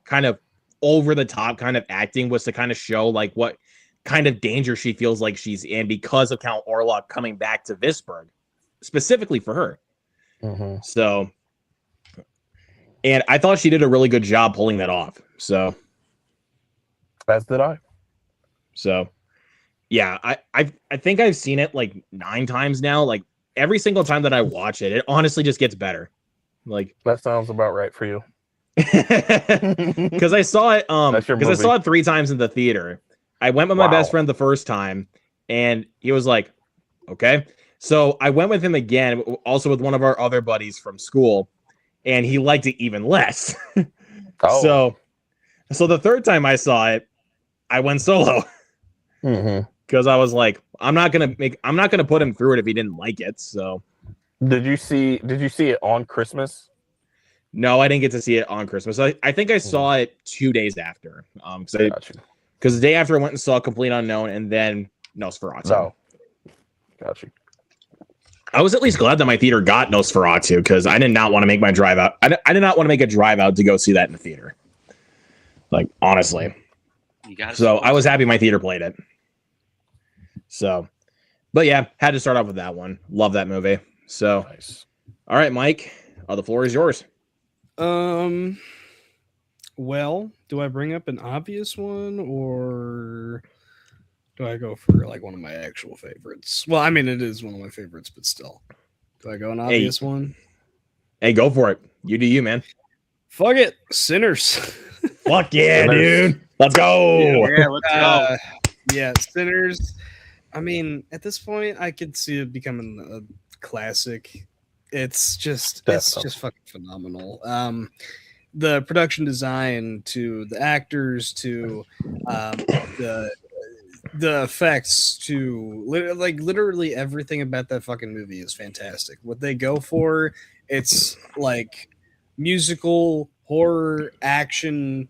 kind of over the top kind of acting was to kind of show like what kind of danger she feels like she's in because of Count Orlok coming back to Visburg, specifically for her. Mm-hmm. So, and I thought she did a really good job pulling that off. So, As did I. So, yeah, I think I've seen it like 9 times now. Like every single time that I watch it, it honestly just gets better. Like That sounds about right for you. because I saw it because I saw it 3 times in the theater. I went with my best friend the first time, and he was like, "Okay." So I went with him again, also with one of our other buddies from school, and he liked it even less. So the third time I saw it, I went solo because I was like, I'm not gonna put him through it if he didn't like it. So Did you see it on Christmas? no, I didn't get to see it on Christmas. I think I saw it 2 days after. Because the day after I went and saw Complete Unknown and then Nosferatu. No. Got you. I was at least glad that my theater got Nosferatu because I did not want to make my drive out. I did not want to make a drive out to go see that in the theater. Like, honestly. So I was happy my theater played it. So, but yeah, had to start off with that one. Love that movie. So, Nice. All right, Mike, the floor is yours. Well, do I bring up an obvious one or do I go for like one of my actual favorites? Well, I mean, it is one of my favorites, but still. Do I go an obvious one? Hey, go for it. You do you, man. Fuck it. Sinners. Fuck yeah, dude. Let's go. Yeah, let's go. Yeah, Sinners. I mean, at this point, I could see it becoming a classic. It's just fucking phenomenal. The production design to the actors to the effects to literally everything about that fucking movie is fantastic. What they go for, it's like musical horror action.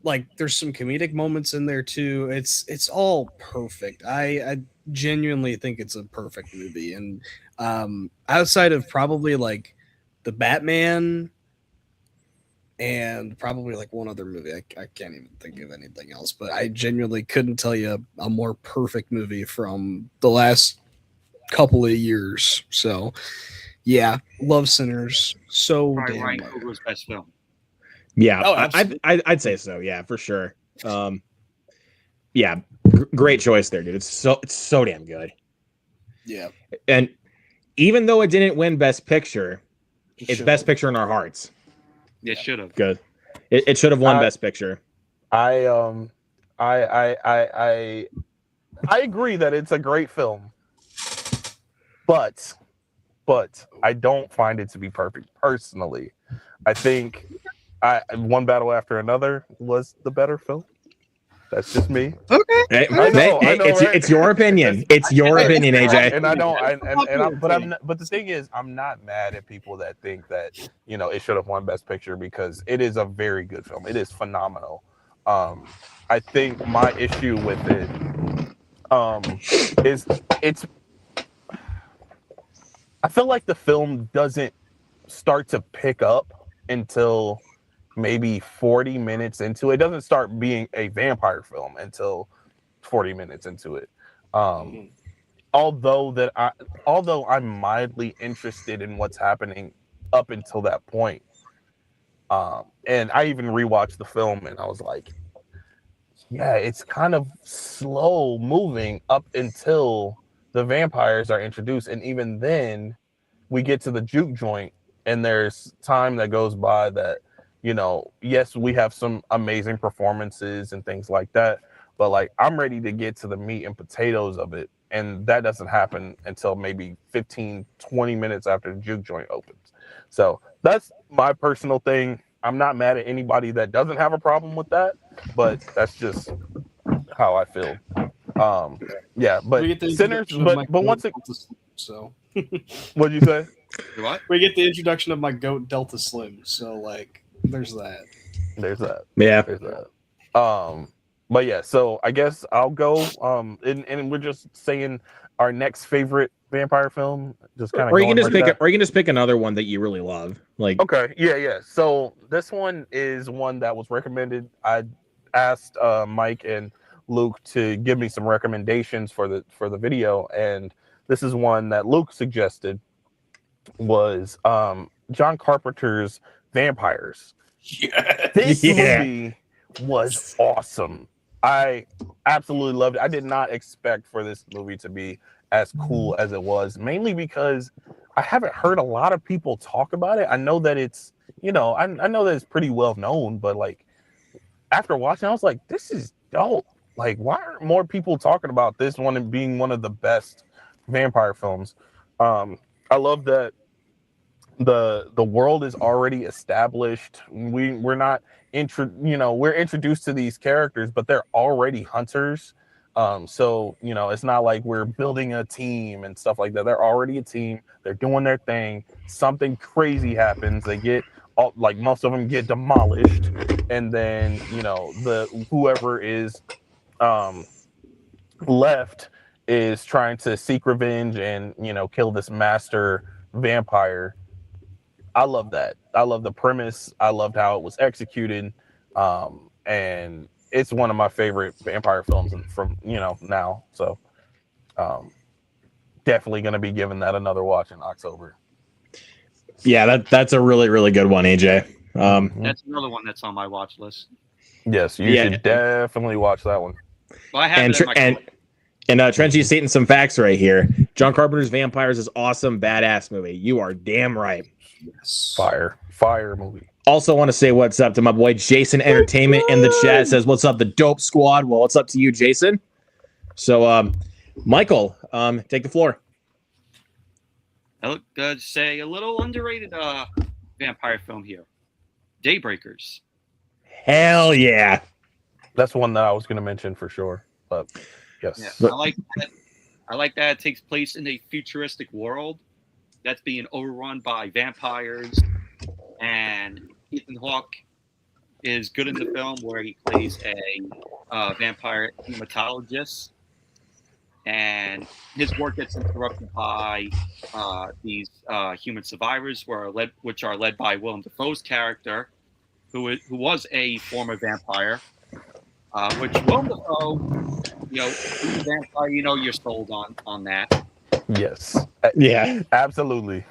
Like there's some comedic moments in there too. It's all perfect. I genuinely think it's a perfect movie. And outside of probably like the Batman and probably like one other movie, I can't even think of anything else, but I genuinely couldn't tell you a more perfect movie from the last couple of years. So yeah, love Sinners. So Probably damn Ryan good. Coogler's best film. Yeah, Oh, I'd say so. Yeah, for sure. Yeah, great choice there, dude. It's so damn good. Yeah, and even though it didn't win Best Picture, it's Best Picture in our hearts. It should have. Good. It should have won Best Picture. I agree that it's a great film, but I don't find it to be perfect personally. I think One Battle After Another was the better film. That's just me. Okay. Hey, I know, it's your opinion. It's your opinion, AJ. And I don't. But the thing is, I'm not mad at people that think that it should have won Best Picture because it is a very good film. It is phenomenal. I think my issue with it is I feel like the film doesn't start to pick up until maybe 40 minutes into it. It doesn't start being a vampire film until 40 minutes into it. Um, although I'm mildly interested in what's happening up until that point. And I even rewatched the film and I was like, yeah, it's kind of slow moving up until the vampires are introduced. And even then, we get to the juke joint, and there's time that goes by that, yes, we have some amazing performances and things like that. But like, I'm ready to get to the meat and potatoes of it. And that doesn't happen until maybe 15, 20 minutes after the juke joint opens. So that's my personal thing. I'm not mad at anybody that doesn't have a problem with that, but that's just how I feel. Yeah, but We get the Sinners, introduction of my but once goat it, Delta Slim, so what'd you say? What? we get the introduction of my goat Delta Slim. So like, there's that. There's that. Yeah. There's that. But yeah, so I guess I'll go. And we're just saying our next favorite vampire film. Just kind of Or you can going just like pick that. or you can just pick another one that you really love. Like Okay, yeah. So this one is one that was recommended. I asked Mike and Luke to give me some recommendations for the video, and this is one that Luke suggested was John Carpenter's Vampires. Yeah. This Yeah. movie was awesome. I absolutely loved it. I did not expect for this movie to be as cool as it was, mainly because I haven't heard a lot of people talk about it. I know that it's, I know that it's pretty well known, but like after watching, I was like, this is dope. Like, why aren't more people talking about this one and being one of the best vampire films? I love that the world is already established. We're not we're introduced to these characters, but they're already hunters. So it's not like we're building a team and stuff like that. They're already a team. They're doing their thing. Something crazy happens. They get like most of them get demolished, and then the whoever is left is trying to seek revenge and kill this master vampire. I love that. I love the premise. I loved how it was executed. And it's one of my favorite vampire films from now. So definitely going to be giving that another watch in October. Yeah, that's a really, really good one, AJ. That's another one that's on my watch list. Yes, you should definitely watch that one. Well, I have Trenchy's stating some facts right here. John Carpenter's Vampires is awesome, badass movie. You are damn right. Yes. Fire movie. Also want to say what's up to my boy Jason Entertainment in the chat. Says what's up, the Dope Squad. Well, what's up to you, Jason? So, Michael, take the floor. I look say a little underrated vampire film here, Daybreakers. Hell yeah. That's one that I was going to mention for sure. But yes, Yeah, I like that. I like that it takes place in a futuristic world that's being overrun by vampires, and Ethan Hawke is good in the film where he plays a vampire hematologist, and his work gets interrupted by these human survivors, which are led by Willem Dafoe's character, who was a former vampire. Which Willem Dafoe, he's a vampire, you're sold on that. yes, Yeah. absolutely,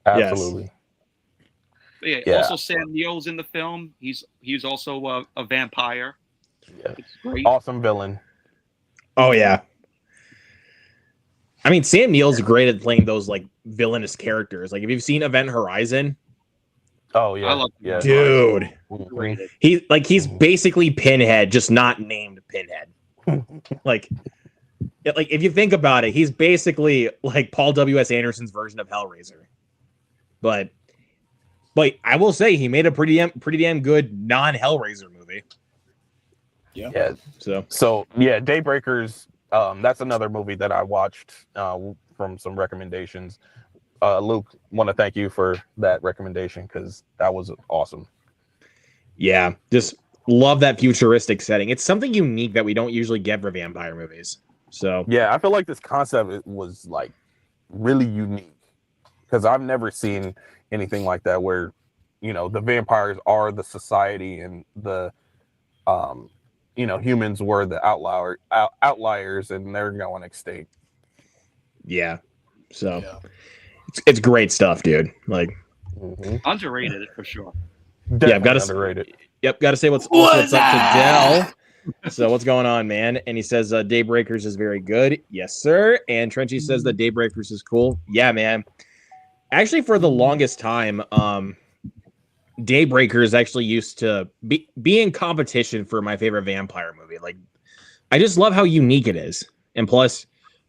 absolutely. But Yeah. Also Sam Neill's in the film. He's also a vampire. Yeah. It's great. Awesome villain. Oh yeah. I mean, Sam Neill's great at playing those like villainous characters. Like if you've seen Event Horizon, Oh yeah, I love yeah. dude, Mhm. he's basically Pinhead, just not named Pinhead. like if you think about it, he's basically like Paul W.S. Anderson's version of Hellraiser. But I will say he made a pretty damn good non-Hellraiser movie. Yeah. So yeah, Daybreakers. That's another movie that I watched from some recommendations. Luke, want to thank you for that recommendation because that was awesome. yeah, just love that futuristic setting. It's something unique that we don't usually get for vampire movies. So Yeah, I feel like this concept was like really unique because I've never seen anything like that where, you know, the vampires are the society and the, you know, humans were the outliers and they're going extinct. Yeah. So it's great stuff, dude. Like Underrated for sure. Definitely I've got to underrated. Yep, got to say what's up to Dell. So what's going on, man? And he says Daybreakers is very good. Yes, sir. And Trenchy says that Daybreakers is cool. Yeah, man. Actually, for the longest time, Daybreakers actually used to be in competition for my favorite vampire movie. Like, I just love how unique it is, and plus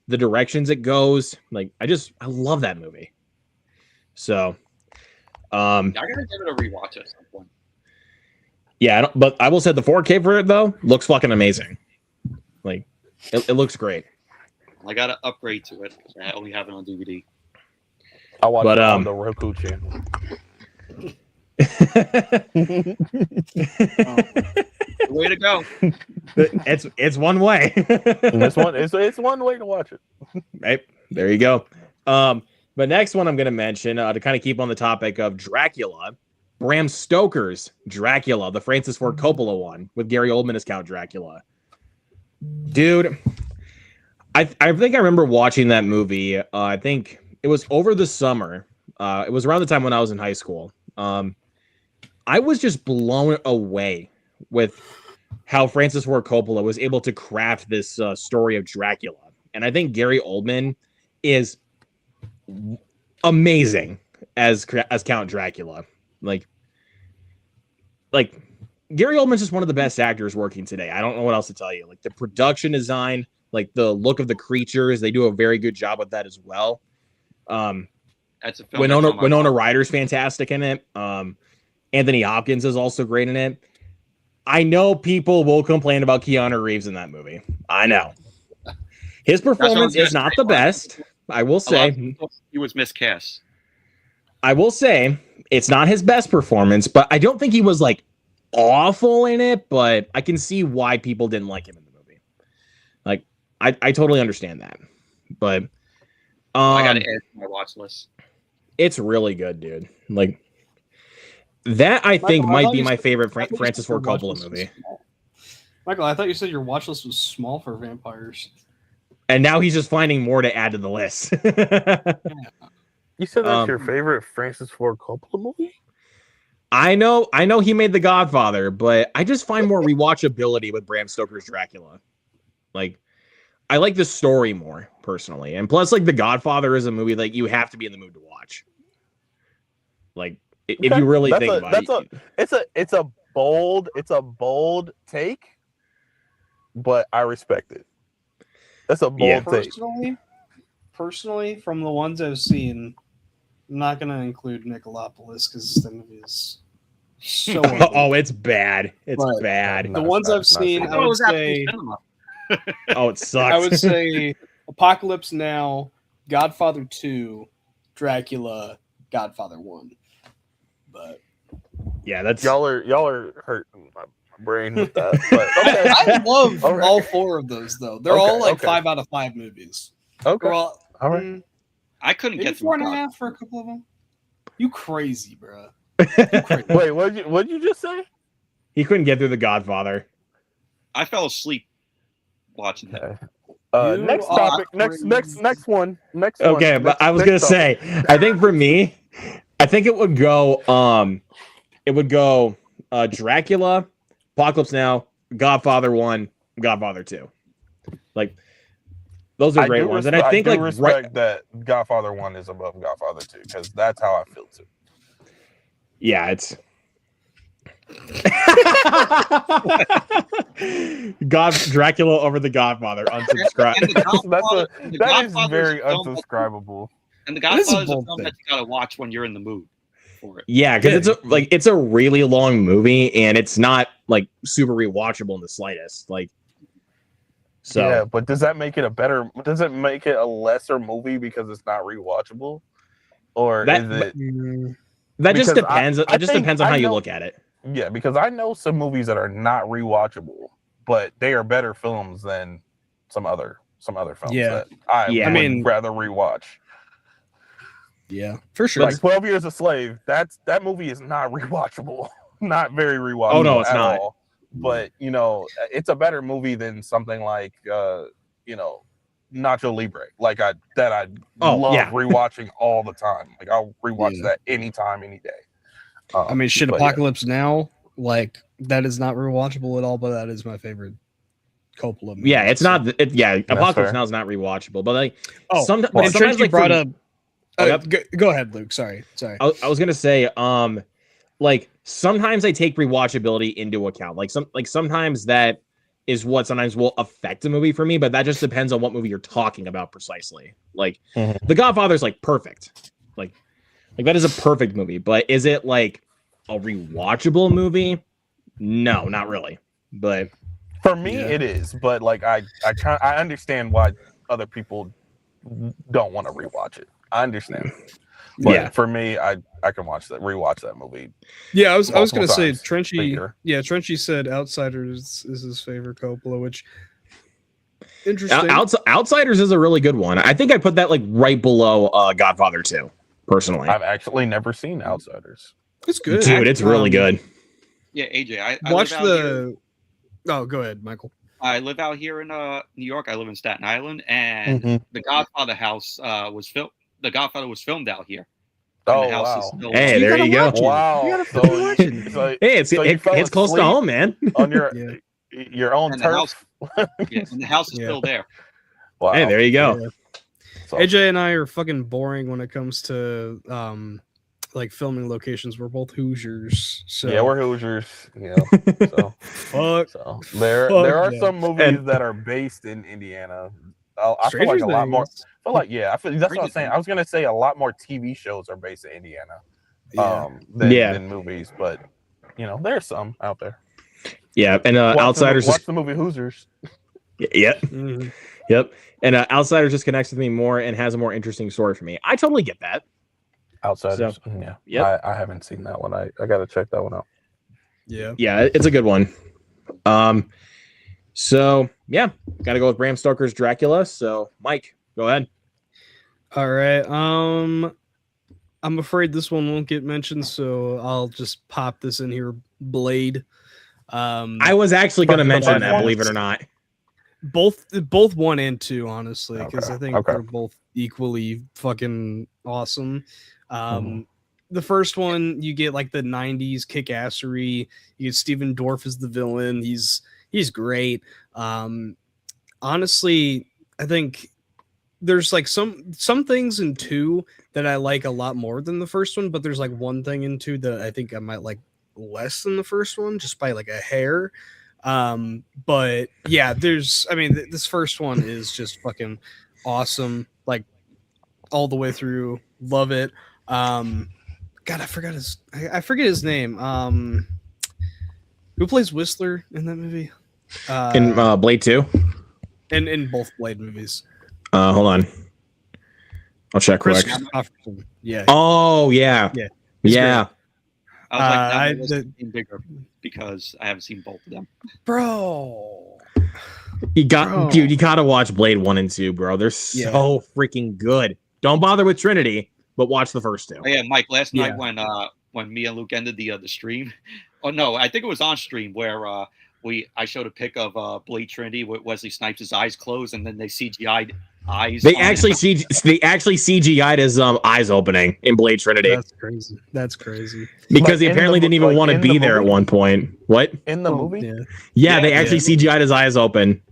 the directions it goes. Like, I love that movie. So, I gotta give it a rewatch at some point. Yeah, but I will say the 4K for it though looks fucking amazing. Like, it looks great. I gotta upgrade to it because I only have it on DVD. I watch it on the Roku channel. Way to go! It's one way. it's one way to watch it. Right there you go. But next one I'm going to mention to kind of keep on the topic of Dracula, Bram Stoker's Dracula, the Francis Ford Coppola one with Gary Oldman as Count Dracula. Dude, I think I remember watching that movie. I think it was over the summer. It was around the time when I was in high school. I was just blown away with how Francis Ford Coppola was able to craft this story of Dracula. And I think Gary Oldman is amazing as Count Dracula. Like Gary Oldman's just one of the best actors working today. I don't know what else to tell you. Like the production design, like the look of the creatures, they do a very good job with that as well. That's a film. Winona Ryder's fantastic in it. Anthony Hopkins is also great in it. I know people will complain about Keanu Reeves in that movie. I know. His performance is not the best. I will say he was miscast. I will say it's not his best performance, but I don't think he was like awful in it, but I can see why people didn't like him in the movie. Like I totally understand that. But I gotta add to my watch list. It's really good, dude. Like that I think might be my favorite Francis Ford Coppola movie. Michael, I thought you said your watch list was small for vampires. And now he's just finding more to add to the list. You said that's your favorite Francis Ford Coppola movie? I know he made The Godfather, but I just find more rewatchability with Bram Stoker's Dracula. Like, I like the story more personally, and plus, like The Godfather is a movie like you have to be in the mood to watch. Like, if you really think about it, it's a bold take, but I respect it. That's a bold take. Personally, from the ones I've seen, I'm not going to include Nicolopolis because the movie is so oh, it's bad. It's bad. The ones I've seen, I would say... Oh, it sucks. I would say Apocalypse Now, Godfather 2, Dracula, Godfather 1. But yeah, that's y'all are hurting my brain with that. But okay. I love all four of those though. They're all like 5 out of 5 movies. Okay. All right. I couldn't get 4.5 for a couple of them. You crazy, bro. Wait, what did you just say? He couldn't get through The Godfather. I fell asleep watching that. Next topic. Next one. Okay, but I was gonna say, I think for me, I think it would go Dracula, Apocalypse Now, Godfather 1, Godfather 2. Like those are great ones. And I think respect that Godfather 1 is above Godfather 2 because that's how I feel too. Yeah, it's Dracula over The Godfather. Unsubscribe. That is very unsubscribable. And The Godfather is a film that you gotta watch when you're in the mood for it. Yeah, because it's a really long movie and it's not like super rewatchable in the slightest. Like, so yeah, but does that make it does it make it a lesser movie because it's not rewatchable, or is it? That just depends. It just depends on how you look at it. Yeah, because I know some movies that are not rewatchable, but they are better films than some other films that I would rather rewatch. Yeah, for sure. Like 12 Years a Slave. That movie is not rewatchable. Not very rewatchable. Oh, no, it's at not. all. But it's a better movie than something like Nacho Libre. Like I love rewatching all the time. Like I'll rewatch that anytime, any day. I mean, shit, Apocalypse Now, like that is not rewatchable at all, but that is my favorite Coppola movie. Yeah, it's not. Apocalypse fair. Now is not rewatchable, but like sometimes you like brought up. Oh, go ahead, Luke. Sorry. I was gonna say, like sometimes I take rewatchability into account. Like sometimes that is what sometimes will affect a movie for me, but that just depends on what movie you're talking about precisely. Like The Godfather's like perfect. Like that is a perfect movie, but is it like a rewatchable movie? No, not really. But for me, it is. But like I understand why other people don't want to rewatch it. I understand. But for me, I can rewatch that movie. Yeah, I was gonna say Trenchy. Yeah, Trenchy said Outsiders is his favorite Coppola, which interesting. Outsiders is a really good one. I think I put that like right below Godfather 2, personally. I've actually never seen Outsiders. It's good, dude. It's really good. Yeah, AJ, I watch the. Oh, go ahead, Michael. I live out here in New York. I live in Staten Island, and the Godfather house was filmed. The Godfather was filmed out here. Oh, wow. Hey, there you go. Wow. Hey, it's close to home, man. On your own turf. And the house is still there. Wow. Hey, there you go. Yeah. So, AJ and I are fucking boring when it comes to like filming locations. We're both Hoosiers. So yeah, we're Hoosiers. Yeah. So there are some movies that are based in Indiana. I feel like a lot more. That's what I'm saying. I was gonna say a lot more TV shows are based in Indiana, than movies. But there's some out there. Yeah, and Outsiders. Watch the movie Hoosiers. Yep. Yep. And Outsiders just connects with me more and has a more interesting story for me. I totally get that. Outsiders. So, yep. I haven't seen that one. I gotta check that one out. Yeah, it's a good one. So yeah, gotta go with Bram Stoker's Dracula. So Mike, go ahead. All right. I'm afraid this one won't get mentioned, so I'll just pop this in here. Blade. I was actually gonna mention that, believe it or not. Both 1 and 2, honestly, because I think they're both equally fucking awesome. The first one, you get like the 90s kick-assery. You get Steven Dorff as the villain. He's great. Honestly, I think there's like some things in 2 that I like a lot more than the first one, but there's like one thing in 2 that I think I might like less than the first one, just by like a hair. But yeah, this first one is just fucking awesome, like all the way through. Love it. God, I forget his name. Who plays Whistler in that movie? In Blade 2? In both Blade movies. Hold on. I'll check quick. Yeah. Oh, yeah. Yeah. I was like, that bigger because I haven't seen both of them. Bro. Dude, you gotta watch Blade 1 and 2, bro. They're so freaking good. Don't bother with Trinity, but watch the first 2. Oh, yeah, Mike, last night when me and Luke ended the stream, oh no, I think it was on stream where I showed a pic of Blade Trinity with Wesley Snipes' eyes closed, and then they CGI'd eyes. They actually CGI'd his eyes opening in Blade Trinity. That's crazy. Because he apparently didn't even want to be there at one point. What? In the movie? Yeah, they actually CGI'd his eyes open.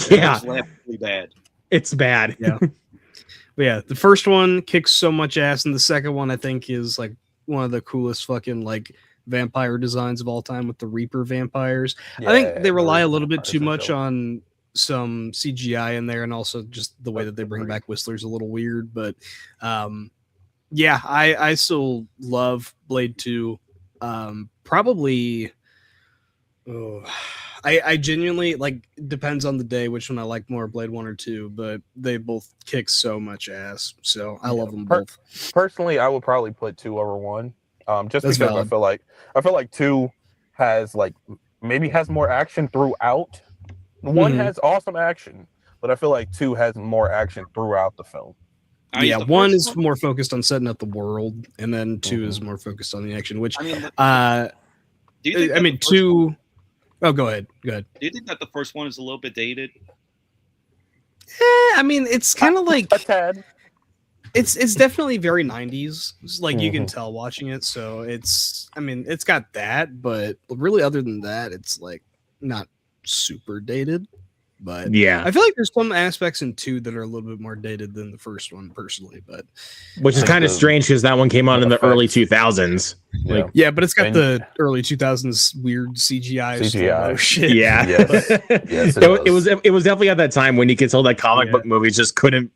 Yeah. Really bad. It's bad. Yeah. But yeah, the first one kicks so much ass, and the second one I think is like one of the coolest fucking like vampire designs of all time with the Reaper vampires. I think they rely a little bit too much on some CGI in there, and also just the way that they bring back Whistler's a little weird. But yeah, I still love Blade 2. Probably. I genuinely like, depends on the day which one I like more, Blade 1 or 2, but they both kick so much ass. So I love them both. Personally, I would probably put 2 over 1. Just That's because valid. I feel like 2 has maybe has more action throughout. 1 has awesome action, but I feel like 2 has more action throughout the film. Yeah, the one first is more focused on setting up the world, and then two is more focused on the action. Which I mean, do you think I that mean, the first one- two. Oh, go ahead. Go ahead. Do you think that the first one is a little bit dated? I mean, it's kind of like a tad. it's definitely very 90s. It's like you can Mhm. tell watching it. So it's I mean, it's got that, but really other than that, it's like not super dated. But Yeah, I feel like there's some aspects in two that are a little bit more dated than the first one, personally. But which is Like kind of the- strange because that one came out in the effects. early 2000s. Like, yeah, but it's got And- the early 2000s weird CGI, slow-mo shit. yeah, Yes. Yes, it was definitely at that time when you could tell that comic Yeah. book movies just couldn't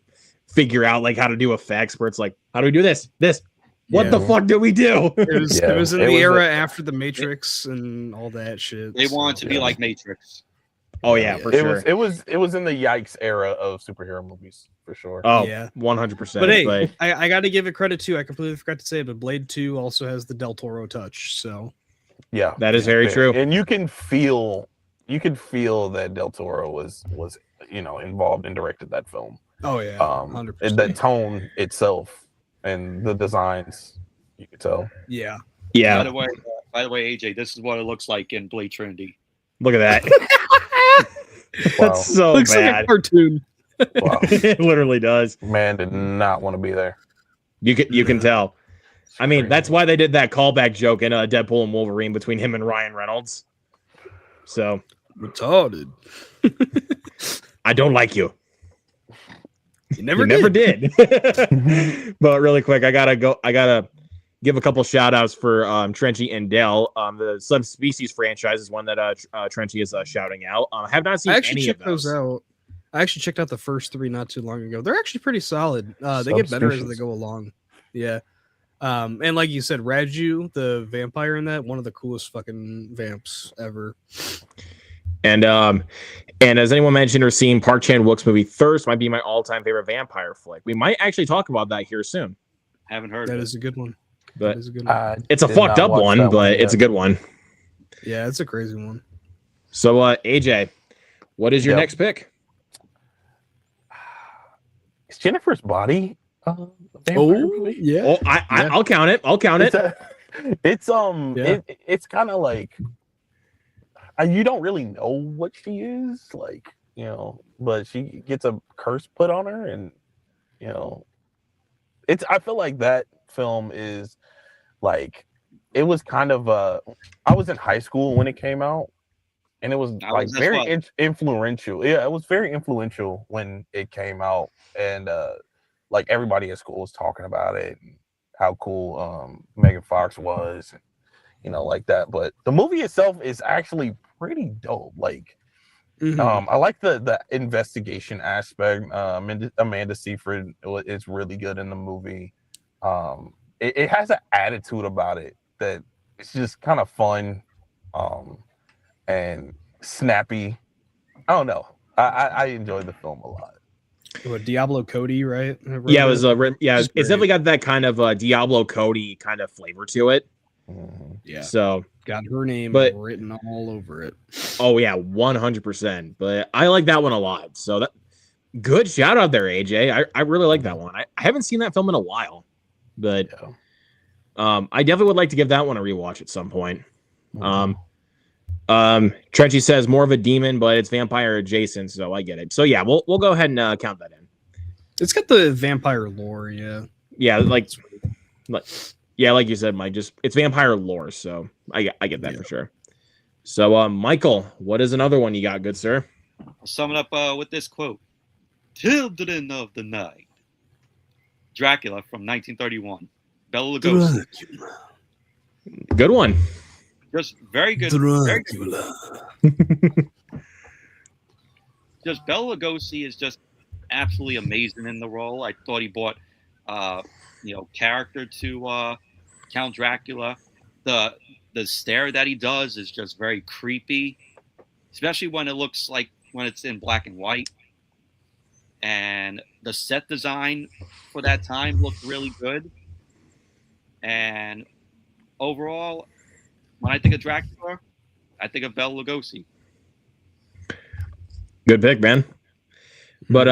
figure out like how to do effects. Where it's like, how do we do this? What Yeah. the fuck do we do? It was in It the was era a- after the Matrix and all that shit. They want to be Yeah. like Matrix. Oh yeah, for It sure. was in the yikes era of superhero movies for sure. Oh, Yeah. 100%. But hey, I got to give it credit too. I completely forgot to say it, but Blade 2 also has the Del Toro touch. So Yeah, that is very true. And you can feel that Del Toro was involved and directed that film. oh yeah, And 100%. the tone itself and the designs, you could tell. Yeah. Yeah, By the way, AJ, this is what it looks like in Blade Trinity. look at that. Wow. That's so Looks like a bad. cartoon. Wow. It literally does. Man did not want to be there. You can Yeah. tell. I mean, Crazy. that's why they did that callback joke in Deadpool and Wolverine between him and Ryan Reynolds. So Retarded. I don't like you. You never You did. never did. But really quick, I gotta give a couple shout outs for Trenchy and Dell. The Subspecies franchise is one that Trenchy is shouting out. I have not seen I actually any of checked those those. out. I actually checked out the first three not too long ago. They're actually pretty solid. They get better as they Subspecies. go along. Yeah. And like you said, Raju, the vampire in that, one of the coolest fucking vamps ever. And as anyone mentioned or seen, Park Chan-wook's movie Thirst might be my all-time favorite vampire flick. We might actually talk about that here soon. Haven't heard That of it. is a good one. But That is a good one. it's a Did fucked not up watch one, that but it's a yet. good one. Yeah, it's a crazy one. So AJ, what is your Yep. next pick? Is Jennifer's Body a vampire movie? yeah. Oh, Yeah. I'll count it. I'll count it. Yeah. It's kind of like you don't really know what she is, like, but she gets a curse put on her, and I feel like that film is like, it was kind of I was in high school when it came out, and it was I like was as very well. influential. Yeah, it was very influential when it came out, and like everybody at school was talking about it and how cool Megan Fox was, and, like that. But the movie itself is actually pretty dope. Like, Mhm. I like the investigation aspect. Amanda Seyfried is really good in the movie. It has an attitude about it that it's just kind of fun, and snappy. I don't know. I enjoyed the film a lot. What, Diablo Cody, right? Yeah, it was It's it's definitely got that kind of Diablo Cody kind of flavor to it. Mhm. Yeah. So, Got her name But- written all over it. oh yeah, 100%. But I like that one a lot. So that good shout out there, AJ. I really like that one. I haven't seen that film in a while, but Yeah. I definitely would like to give that one a rewatch at some point. Mhm. Trenchy says more of a demon, but it's vampire adjacent, so I get it. So yeah, we'll go ahead and count that in. It's got the vampire lore, yeah. Yeah, like you said, Mike. Just it's vampire lore, so I get that Yeah. for sure. So Michael, what is another one you got, good sir? I'll sum it up with this quote: "Children of the night." Dracula from 1931. Bela Lugosi. Good one. Just very good. Very good. Just Bela Lugosi is just absolutely amazing in the role. I thought he brought, character to Count Dracula. The stare that he does is just very creepy, especially when it's in black and white. And the set design for that time looked really good. And overall, when I think of Dracula, I think of Bela Lugosi. Good pick, man. But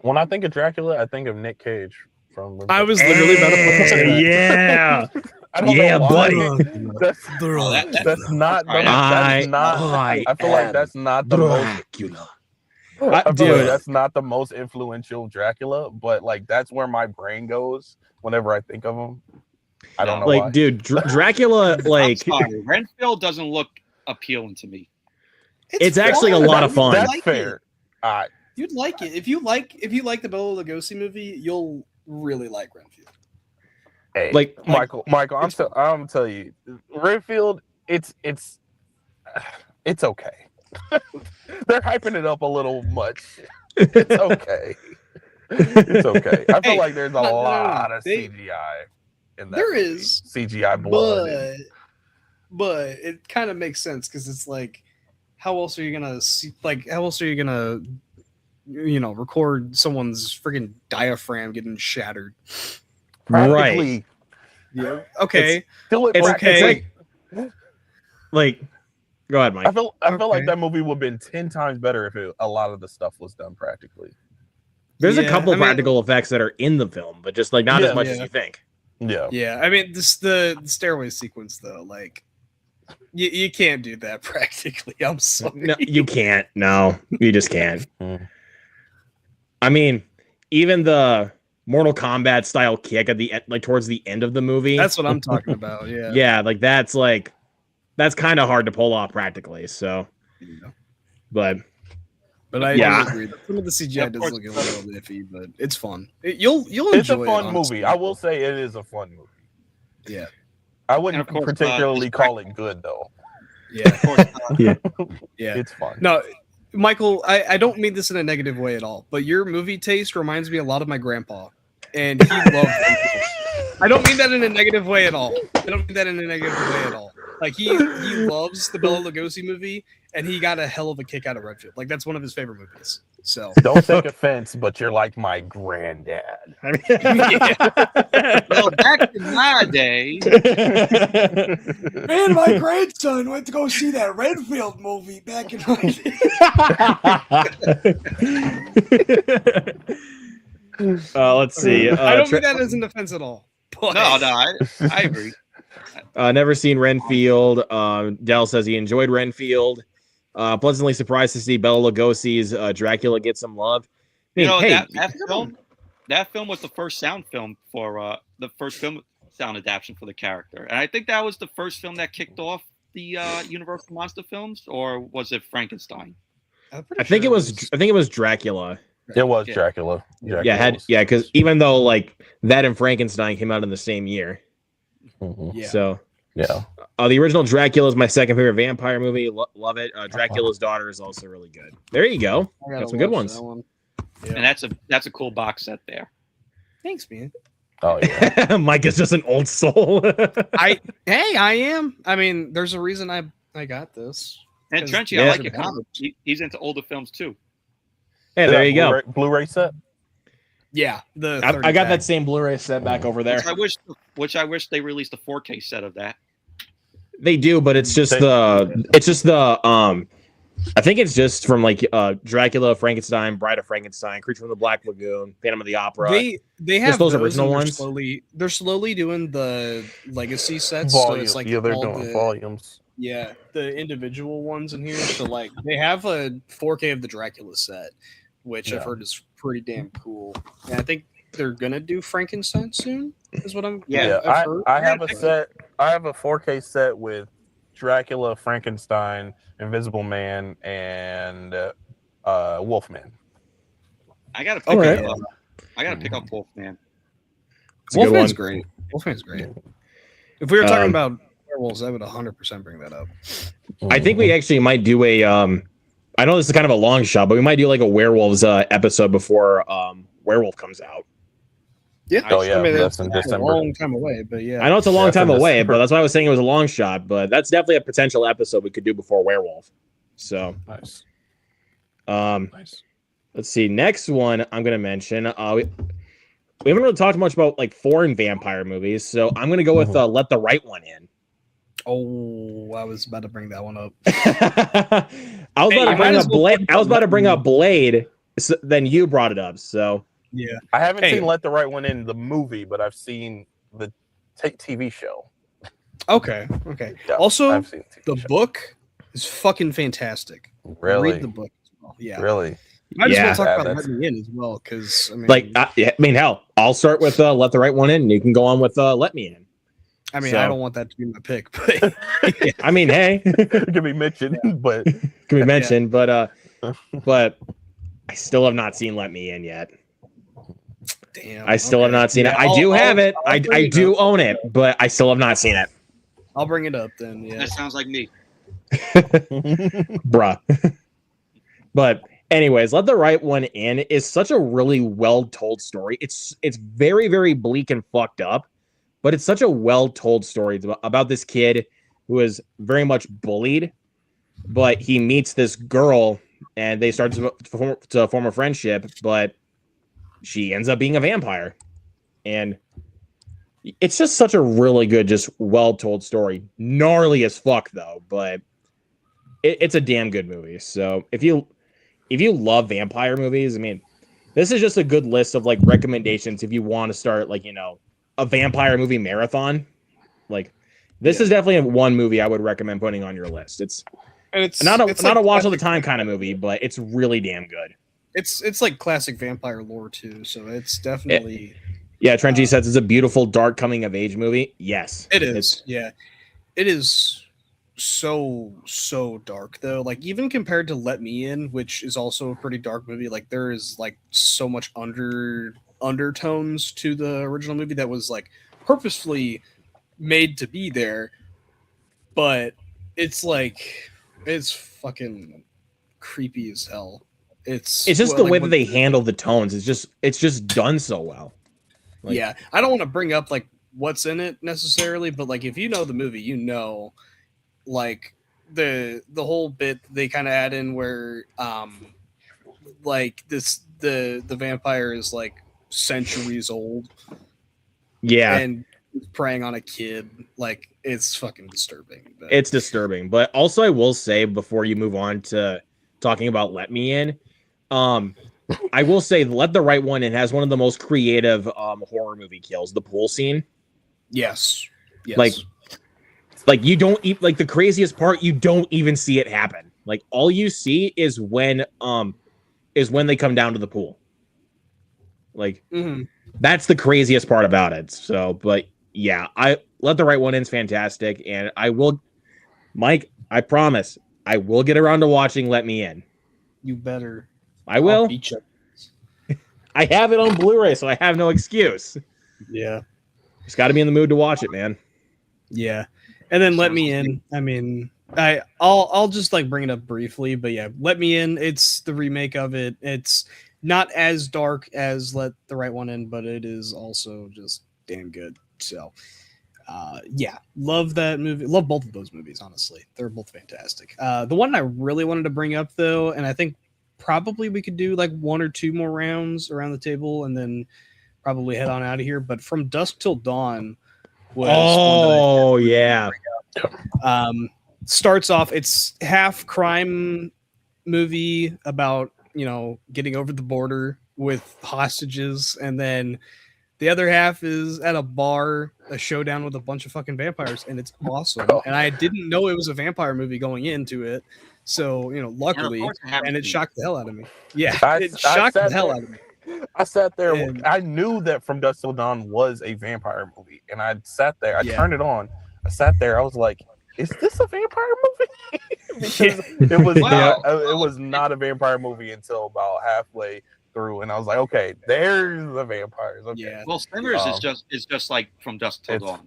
When I think of Dracula, I think of Nick Cage. from. I was literally about to put this in. Yeah. I don't Yeah, know why. buddy. That's, Oh, that's not. All right, That's not. I I feel like that's not the most. Dracula. I feel Dude. like that's not the most influential Dracula, but like that's where my brain goes whenever I think of him. I don't know Like, why. dude, Dracula, like, I'm sorry, Renfield doesn't look appealing to me. It's actually a lot of fun. That's Like fair. You'd like it if you like the Bela Lugosi movie. You'll really like Renfield. Hey, Like, Michael, I'm tell you, Renfield, it's okay. They're hyping it up a little much. It's okay. It's okay. I feel like there's a lot of CGI in that. There movie. is CGI blood. but it kind of makes sense because it's like, how else are you gonna see? Like, how else are you gonna, record someone's freaking diaphragm getting shattered? Practically. Yeah. Okay. Still It's Okay. like, go ahead, Mike. I feel like Okay. that movie would have been 10 times better if a lot of the stuff was done practically. There's a Yeah, couple I mean- practical effects that are in the film, but just like not as Yeah. much as Yeah. you think. Yeah. Yeah. I mean, the stairway sequence though, like, you can't do that practically. I'm sorry. No, you can't. No, you just can't. Mm. I mean, even the Mortal Kombat style kick at the end, like towards the end of the movie. That's what I'm talking about. Yeah. yeah, like that's kind of hard to pull off practically. So, but But I Yeah. do agree. Some of the CGI Of does course. look a little iffy, but it's fun. You'll It's a enjoy fun it, honestly. movie. I will say it is a fun movie. Yeah. I And wouldn't of course, particularly it's call it good though. Yeah. Of course, Yeah. It's fun. No, Michael, I don't mean this in a negative way at all, but your movie taste reminds me a lot of my grandpa. And he loved Renfield. I don't mean that in a negative way at all. Like he loves the Bela Lugosi movie, and he got a hell of a kick out of Renfield. Like that's one of his favorite movies. So Don't take offense, but you're like my granddad. well, back in my day, man, my grandson went to go see that Renfield movie back in let's see. I don't mean that as an offense at all. But no, I agree. Never seen Renfield. Dell says he enjoyed Renfield. Pleasantly surprised to see Bela Lugosi's Dracula get some love. I mean, You know, hey, that film was the first sound film for the first film sound adaptation for the character, and I think that was the first film that kicked off the Universal monster films, or was it Frankenstein? I think it was Dracula. It was Yeah. Dracula. Because even though like that and Frankenstein came out in the same year, Mhm. so Yeah. the original Dracula is my second favorite vampire movie. Love it. Dracula's Daughter is also really good. There you go. I gotta Got some good watch ones. that one. Yeah. And that's a cool box set there. Thanks, man. Oh yeah. Mike is just an old soul. I am. I mean, there's a reason I got this. And 'Cause- Trenchy, Yeah. I like your comments. He's into older films too. Hey, there you go. Blu-ray set. Yeah, the I got 30 that same Blu-ray set back over there. Which I wish they released a 4K set of that. They do, but it's just the I think it's just from like Dracula, Frankenstein, Bride of Frankenstein, Creature from the Black Lagoon, Phantom of the Opera. They have those those original and ones? They're slowly doing the legacy sets. Volume. So it's like Yeah, they're all doing the, volumes. yeah, the individual ones in here. So like they have a 4K of the Dracula set, which I've Yeah. heard is pretty damn cool. And I think they're gonna do Frankenstein soon. Is what I'm. Yeah, I've heard. I have a set. I have a 4K set with Dracula, Frankenstein, Invisible Man, and Wolfman. I gotta pick Alright. up. I gotta pick up Wolfman. It's a good Wolfman's one. great. Wolfman's great. If we were talking Um, about werewolves, I would 100% bring that up. I think we actually might do a I know this is kind of a long shot, but we might do like a werewolves episode before Werewolf comes out. Yeah. Oh, yeah, I mean, that's in a December. long time away, but yeah. I know it's a long That's time in away, December. but that's why I was saying it was a long shot. But that's definitely a potential episode we could do before Werewolf. So, Nice. let's see. Next one I'm gonna mention. We haven't really talked much about like foreign vampire movies, so I'm gonna go with Let the Right One In. Oh, I was about to bring that one up. I was Hey, about to you bring might up as well Blade. talk I was about about to bring that up Blade. Then you brought it up. So Yeah. I haven't Hey. seen Let the Right One In, the movie, but I've seen the TV show. Okay. Yeah, Also, I've seen the show. book is fucking fantastic. Really? Read the book as well. Yeah. Really? You might as well Yeah. talk about That's- Let Me In as well, because I mean, I mean, hell, I'll start with Let the Right One In, and you can go on with Let Me In. So- I don't want that to be my pick, but I mean, hey, it can be mentioned, but can be mentioned, but I still have not seen Let Me In yet. damn, I still have not seen it. I do have it. I do own it, but I still have not seen it. I'll bring it up then. Yeah. That sounds like me. Bruh. But anyways, Let the Right One In is such a really well told story. It's very, very bleak and fucked up, but it's such a well told story about this kid who is very much bullied, but he meets this girl and they start to form a friendship, but she ends up being a vampire. And it's just such a really good, just well told story. Gnarly as fuck though, but it's a damn good movie. So if you love vampire movies, I mean, this is just a good list of like recommendations if you want to start like, you know, a vampire movie marathon. Like this is definitely one movie I would recommend putting on your list. It's not a watch all the time kind of movie, but it's really damn good. It's like classic vampire lore too, so it's definitely Yeah, Trenchi says it's a beautiful dark coming of age movie. Yes. it is. It is so dark though. Like even compared to Let Me In, which is also a pretty dark movie, like there is like so much undertones to the original movie that was like purposefully made to be there, but it's like it's fucking creepy as hell. It's just the way that they handle the tones. It's just done so well. Like, yeah, I don't want to bring up like what's in it necessarily, but like if you know the movie, you know, like the whole bit they kind of add in where like the vampire is like centuries old, yeah, and preying on a kid. Like it's fucking disturbing. But it's disturbing. But also, I will say before you move on to talking about Let Me In, I will say Let the Right One In has one of the most creative horror movie kills, the pool scene. Yes. Like you don't like the craziest part, you don't even see it happen. Like all you see is when they come down to the pool. Like that's the craziest part about it. So, but yeah, I Let the Right One In's fantastic, and I will, Mike, I promise, I will get around to watching Let Me In. You better. I will. I'll beat you. I have it on Blu-ray, so I have no excuse. Yeah. Just got to be in the mood to watch it, man. Yeah. And then Let Me In. I mean, I'll just like bring it up briefly, but yeah, Let Me In. It's the remake of it. It's not as dark as Let the Right One In, but it is also just damn good. So, yeah, love that movie. Love both of those movies. Honestly, they're both fantastic. The one I really wanted to bring up though, and I think probably we could do like one or two more rounds around the table, and then probably head on out of here. But From Dusk Till Dawn was yeah. Starts off, it's half crime movie about, you know, getting over the border with hostages, and then the other half is at a bar, a showdown with a bunch of fucking vampires, and it's awesome. And I didn't know it was a vampire movie going into it, so you know, luckily, and it shocked the hell out of me. Yeah, it shocked the hell out of me. I sat there. And I knew that From Dusk Till Dawn was a vampire movie, and I sat there. I turned it on. I sat there. I was like, "Is this a vampire movie?" Because it was not a vampire movie until about halfway through, and I was like, "Okay, there's the vampires." Okay. Yeah. Well, Sinners is just like From Dusk Till Dawn.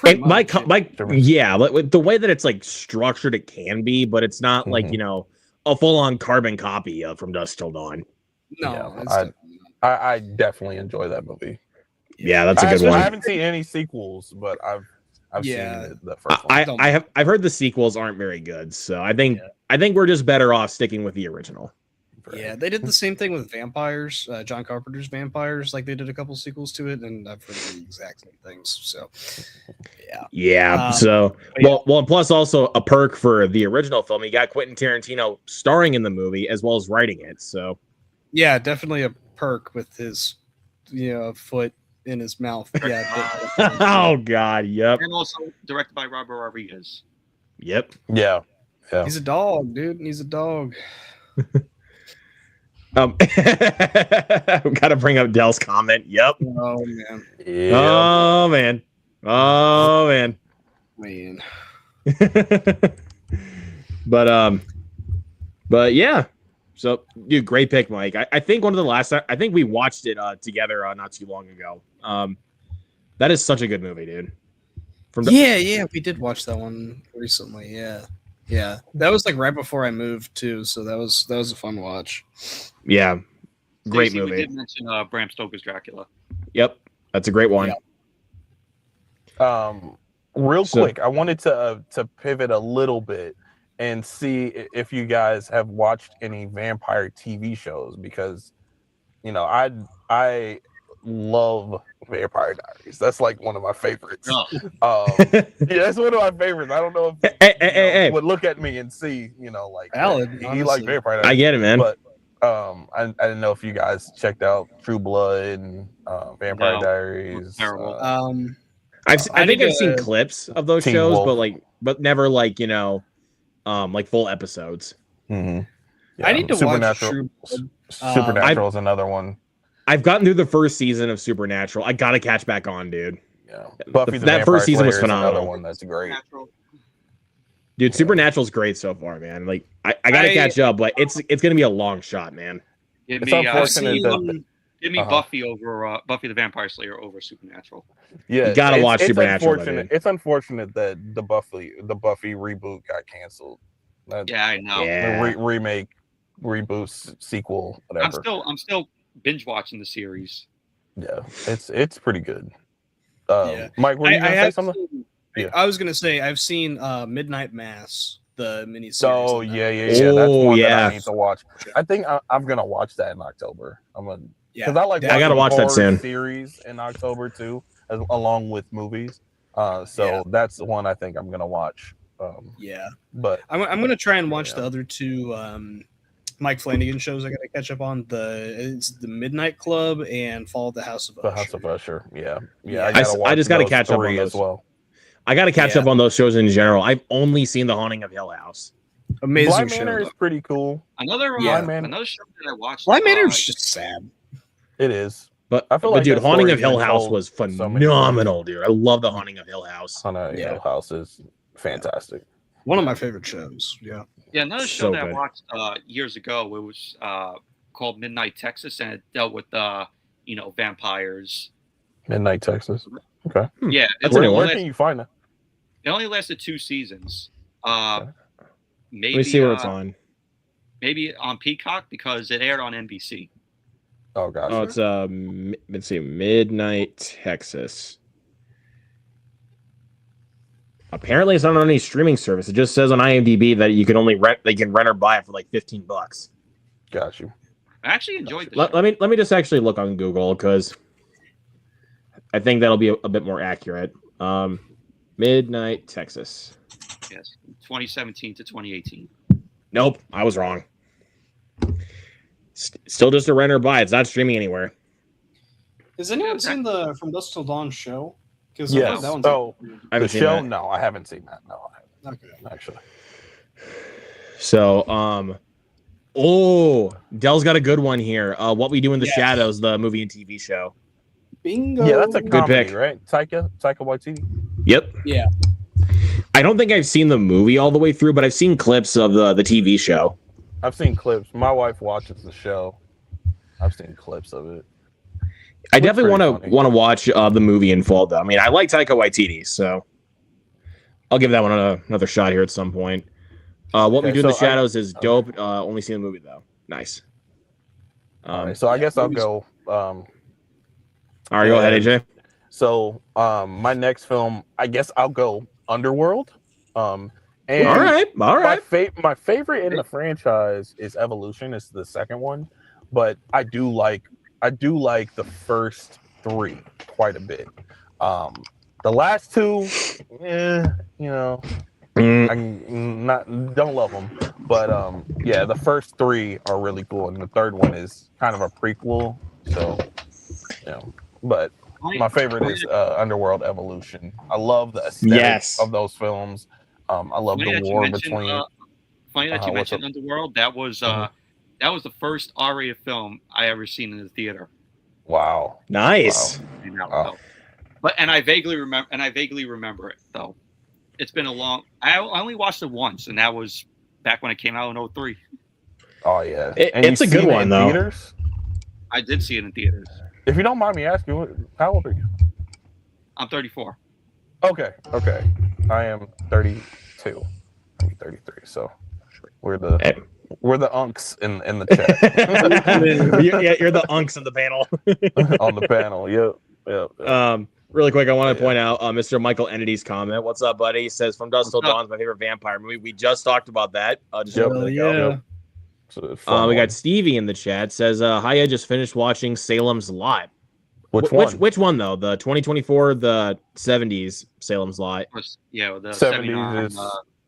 Yeah, like the way that it's like structured, it can be, but it's not like, you know, a full-on carbon copy of From Dusk Till Dawn. No, I definitely enjoy that movie. Yeah, that's a good one. I haven't seen any sequels, but I've seen the first one. I've heard the sequels aren't very good, so I think we're just better off sticking with the original. Yeah, they did the same thing with Vampires, John Carpenter's Vampires. Like they did a couple sequels to it, and I've heard the exact same things. So, yeah. And plus also a perk for the original film, you got Quentin Tarantino starring in the movie as well as writing it. So, yeah, definitely Perk with his foot in his mouth. Yeah. Oh God, yep, And also directed by Robert Rodriguez. yep. Yeah. He's a dog, dude. He's a dog. Gotta bring up Dell's comment. Yep. Oh man. Yeah. Oh man. Oh man. Man. But yeah. So, dude, great pick, Mike. I think one of the last. I think we watched it together not too long ago. That is such a good movie, dude. Yeah, we did watch that one recently. Yeah. That was like right before I moved too, so that was a fun watch. Yeah, great Stacey, movie. We did mention Bram Stoker's Dracula. Yep, that's a great one. Yeah. Real quick, I wanted to pivot a little bit and see if you guys have watched any vampire TV shows, because I love Vampire Diaries. That's like one of my favorites. Oh. Yeah, that's one of my favorites. I don't know if Hey. would look at me and see, like Valid, he honestly. like Vampire Diaries. I get it, man. But I didn't know if you guys checked out True Blood and Vampire No, Diaries. terrible. I think I've seen clips of those Teen shows, Wolf. but never like like full episodes. Mm-hmm. I need to watch Supernatural. True Blood. Supernatural is another one. I've gotten through the first season of Supernatural. I gotta catch back on, dude. Yeah, Buffy the that Vampire first season was Slayer is phenomenal. Another one that's great. Natural. Dude, Supernatural's great so far, man. Like I gotta catch up, but it's gonna be a long shot, man. Give It's me, unfortunate give me Buffy over Buffy the Vampire Slayer over Supernatural. Yeah, You gotta watch Supernatural, Unfortunate. It's unfortunate that the Buffy reboot got canceled. Yeah, I know. Yeah. The remake, reboot, sequel, whatever. I'm still binge watching the series. Yeah, it's pretty good. Yeah. Mike, were you gonna say have something? seen- Yeah. I was gonna say I've seen Midnight Mass, the miniseries. Oh on that. yeah. That's Oh, one that yeah. I need to watch. I think I'm gonna watch that in October. Yeah, Because I like. I gotta watching watch that horror soon. Series in October too, along with movies. So Yeah. that's the one I think I'm gonna watch. Yeah. But I'm gonna try and watch Yeah. the other two Mike Flanagan shows I gotta catch up on. It's the Midnight Club and Fall of the House of the Usher. House of Usher, yeah. Yeah. I just gotta those catch up on three those as well. I gotta catch Yeah. up on those shows in general. I've only seen The Haunting of Hill House. Amazing Blind show. Manor is pretty cool. Another Yeah. show that I watched. Blind Manor is just sad. It is. But, I feel but like dude, that Haunting of story's Hill been House told was so many phenomenal, dude. I love The Haunting of Hill House. Haunted Yeah. Hill House is fantastic. One of my favorite shows. Yeah. Yeah, another show So that good. I watched years ago. It was called Midnight Texas, and it dealt with vampires. Midnight Texas. Okay. Yeah, That's a new one. Where can you find that? It only lasted 2 seasons. Okay. Maybe Let me see what it's on. maybe on Peacock because it aired on NBC. Oh gosh. Oh, it's let's see, Midnight Texas. Apparently, it's not on any streaming service. It just says on IMDb that you can only rent. They can rent or buy it for like $15. Got you. I actually enjoyed the Let show. me just actually look on Google because I think that'll be a bit more accurate. Midnight Texas. Yes, 2017 to 2018. Nope, I was wrong. Still just a rent or buy. It's not streaming anywhere. Has anyone seen the From Dusk Till Dawn show? Because Yes. that one's Oh, I the haven't seen show? that. No, I haven't seen that. No, I okay. haven't, actually. So, Dell's got a good one here. What We Do in the Yes. Shadows, the movie and TV show. Bingo. Yeah, that's a Good comedy, pick. right? Taika Waititi. Yep. Yeah. I don't think I've seen the movie all the way through, but I've seen clips of the TV show. I've seen clips. My wife watches the show. I've seen clips of it. I definitely pretty want to funny. watch the movie in full, though. I mean, I like Taika Waititi, so I'll give that one another shot here at some point. What We Okay, Do in the so Shadows is dope. Only seen the movie though. Nice. All right, so I guess I'll go. All right, go ahead, AJ. So my next film, I guess I'll go Underworld. And All right. My favorite in the franchise is Evolution. It's the second one, but I do like the first 3 quite a bit. The last 2, don't love them, but yeah, the first three are really cool, and the third one is kind of a prequel. So, but my favorite is Underworld Evolution. I love the aesthetic of those films. I love the war between. Funny that you mentioned Underworld. That was the first R-rated film I ever seen in the theater. Wow! Nice. Wow. But I vaguely remember it though. It's been a long. I only watched it once, and that was back when it came out in 2003. Oh yeah, it's a good one though. Theaters? I did see it in theaters. If you don't mind me asking, how old are you? I'm 34. Okay. I am 32. I'm 33. So we're the unks in the chat. You're the unks in the panel. On the panel. Yep. Really quick, I want to point out Mr. Michael Entity's comment. What's up, buddy? He says, "From Dusk Till Dawn is my favorite vampire movie." We just talked about that. Yeah. We got Stevie in the chat. Says, "Hi, I just finished watching Salem's Lot." Which one? Which one though? The 2024, the 70s Salem's Lot. Yeah, the 70s is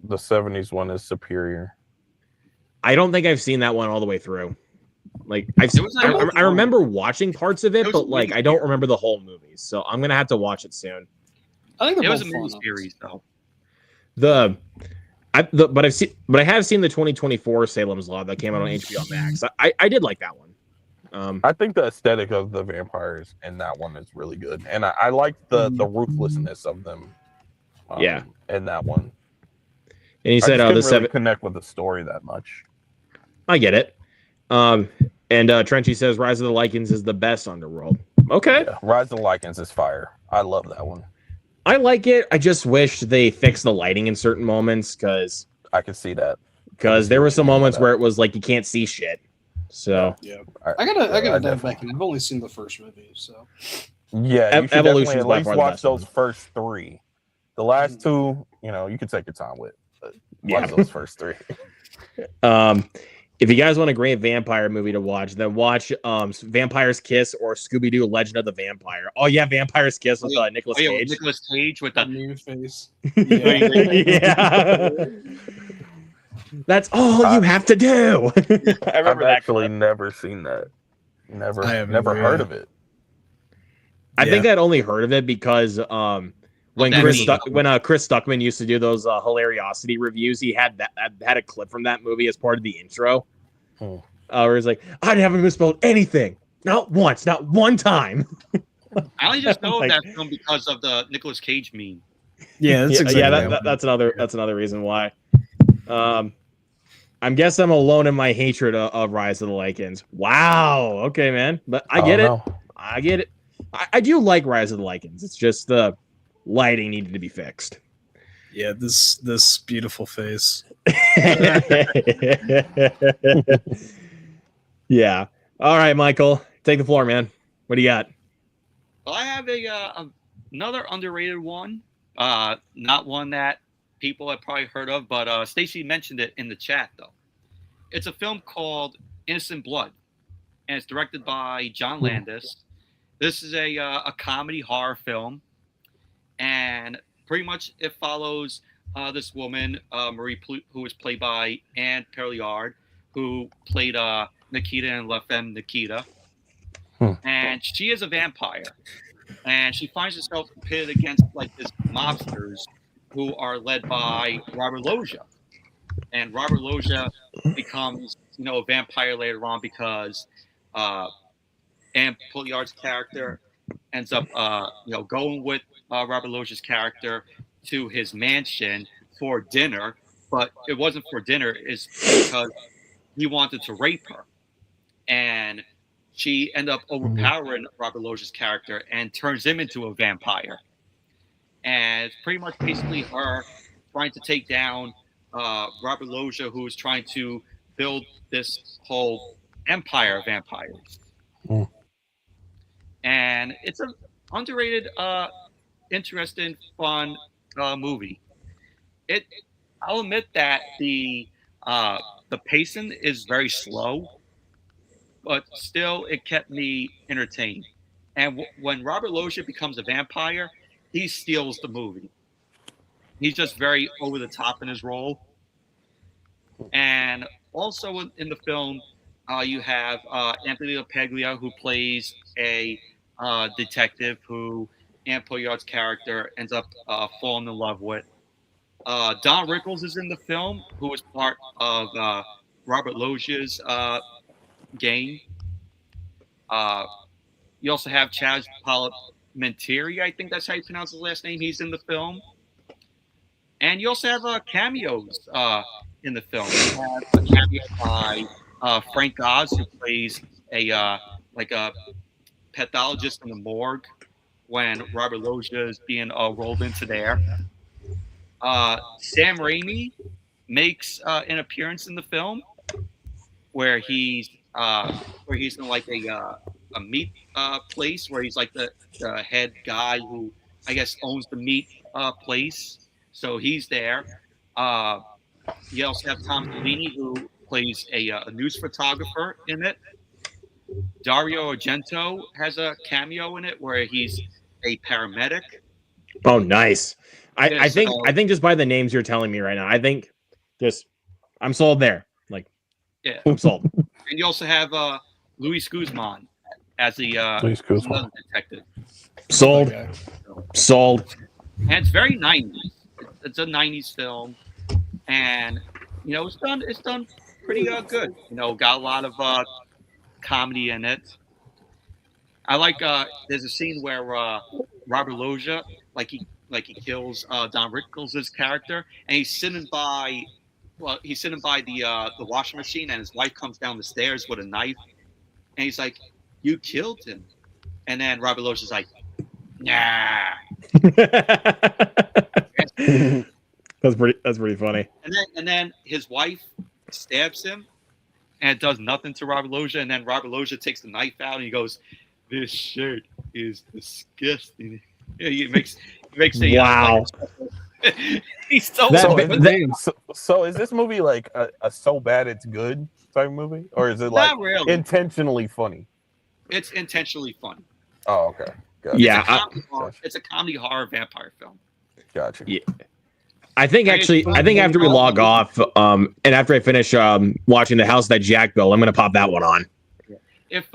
the 70s one is superior. I don't think I've seen that one all the way through. Like I remember watching parts of it, but like I don't remember the whole movie. So I'm gonna have to watch it soon. I think it was a mini series though. But I have seen the 2024 Salem's Lot that came out on HBO Max. I did like that one. I think the aesthetic of the vampires in that one is really good, and I like the ruthlessness of them. In that one. And he said, "The really connect with the story that much." I get it. And Trenchy says, "Rise of the Lycans is the best Underworld." Okay, yeah, Rise of the Lycans is fire. I love that one. I like it. I just wish they fixed the lighting in certain moments because I could see that. Because there were some moments where it was like you can't see shit. So yeah, I gotta dive back in. I've only seen the first movie, so yeah, you should definitely at least watch those first three. The last two, you can take your time with. Watch those first three. If you guys want a great vampire movie to watch, then watch Vampire's Kiss or Scooby-Doo Legend of the Vampire. Oh yeah, Vampire's Kiss with Nicolas Cage. With Nicolas Cage with that new face. Yeah. That's all you have to do. I've actually never seen that. Never heard of it. I think I'd only heard of it because when Chris Stuckman used to do those Hilariosity reviews, he had a clip from that movie as part of the intro. Where he's like, "I haven't misspelled anything, not once, not one time." I only just know that film because of the Nicolas Cage meme. Yeah, that's another reason why. I'm guessing I'm alone in my hatred of Rise of the Lycans. Wow. Okay, man, but I get it. I get it. I do like Rise of the Lycans. It's just the lighting needed to be fixed. Yeah, this beautiful face. Yeah. All right, Michael, take the floor, man. What do you got? Well, I have another underrated one. Not one that people have probably heard of, but Stacy mentioned it in the chat though. It's a film called Innocent Blood, and it's directed by John Landis. This is a comedy horror film, and pretty much it follows this woman, Marie, who is played by Anne Perliard, who played Nikita in La Femme Nikita. And she is a vampire. And she finds herself pitted against like this mobsters who are led by Robert Loggia. And Robert Loggia becomes, a vampire later on because Anne Perliard's character ends up, going with Robert Loggia's character to his mansion for dinner. But it wasn't for dinner; it's because he wanted to rape her, and she ended up overpowering Robert Loggia's character and turns him into a vampire. And it's pretty much basically her trying to take down Robert Loggia, who is trying to build this whole empire of vampires. And it's an underrated, interesting, fun movie. I'll admit that the pacing is very slow, but still it kept me entertained. And when Robert Loggia becomes a vampire, he steals the movie. he's just very over the top in his role. And also in the film, you have Anthony LaPaglia, who plays a detective who Ann Poyard's character ends up falling in love with. Don Rickles is in the film, who was part of Robert Loggia's gang. You also have Chaz Palminteri, I think that's how you pronounce his last name. He's in the film. And you also have cameos in the film. You have a cameo by Frank Oz, who plays a pathologist in the morgue when Robert Loggia is being rolled into there. Sam Raimi makes an appearance in the film where he's in like a meat place where he's like the head guy who I guess owns the meat place. So he's there. You also have Tom Savini, who plays a news photographer in it. Dario Argento has a cameo in it where he's a paramedic. Oh, nice. Yeah, I think just by the names you're telling me right now, I think I'm sold there. Like, yeah, I'm sold. And you also have Luis Guzman as the another detective. Sold. Sold. And it's very 90s. It's a 90s film, and it's done pretty good. Got a lot of comedy in it. I like there's a scene where Robert Loggia he kills Don Rickles' character, and he's sitting by the washing machine, and his wife comes down the stairs with a knife, and he's like, "You killed him," and then Robert Loggia's like, "Nah." That's pretty funny. And then his wife stabs him, and it does nothing to Robert Loggia. And then Robert Loggia takes the knife out and he goes, "This shirt is disgusting." Yeah, he makes a wow. He's so so is this movie like a so bad it's good type movie, or is it like Not really. intentionally funny? It's intentionally funny. Oh, okay. Gotcha. Yeah, it's a comedy horror vampire film. Gotcha. Yeah. I think after we log off, and after I finish watching The House That Jack Built, I'm gonna pop that one on. If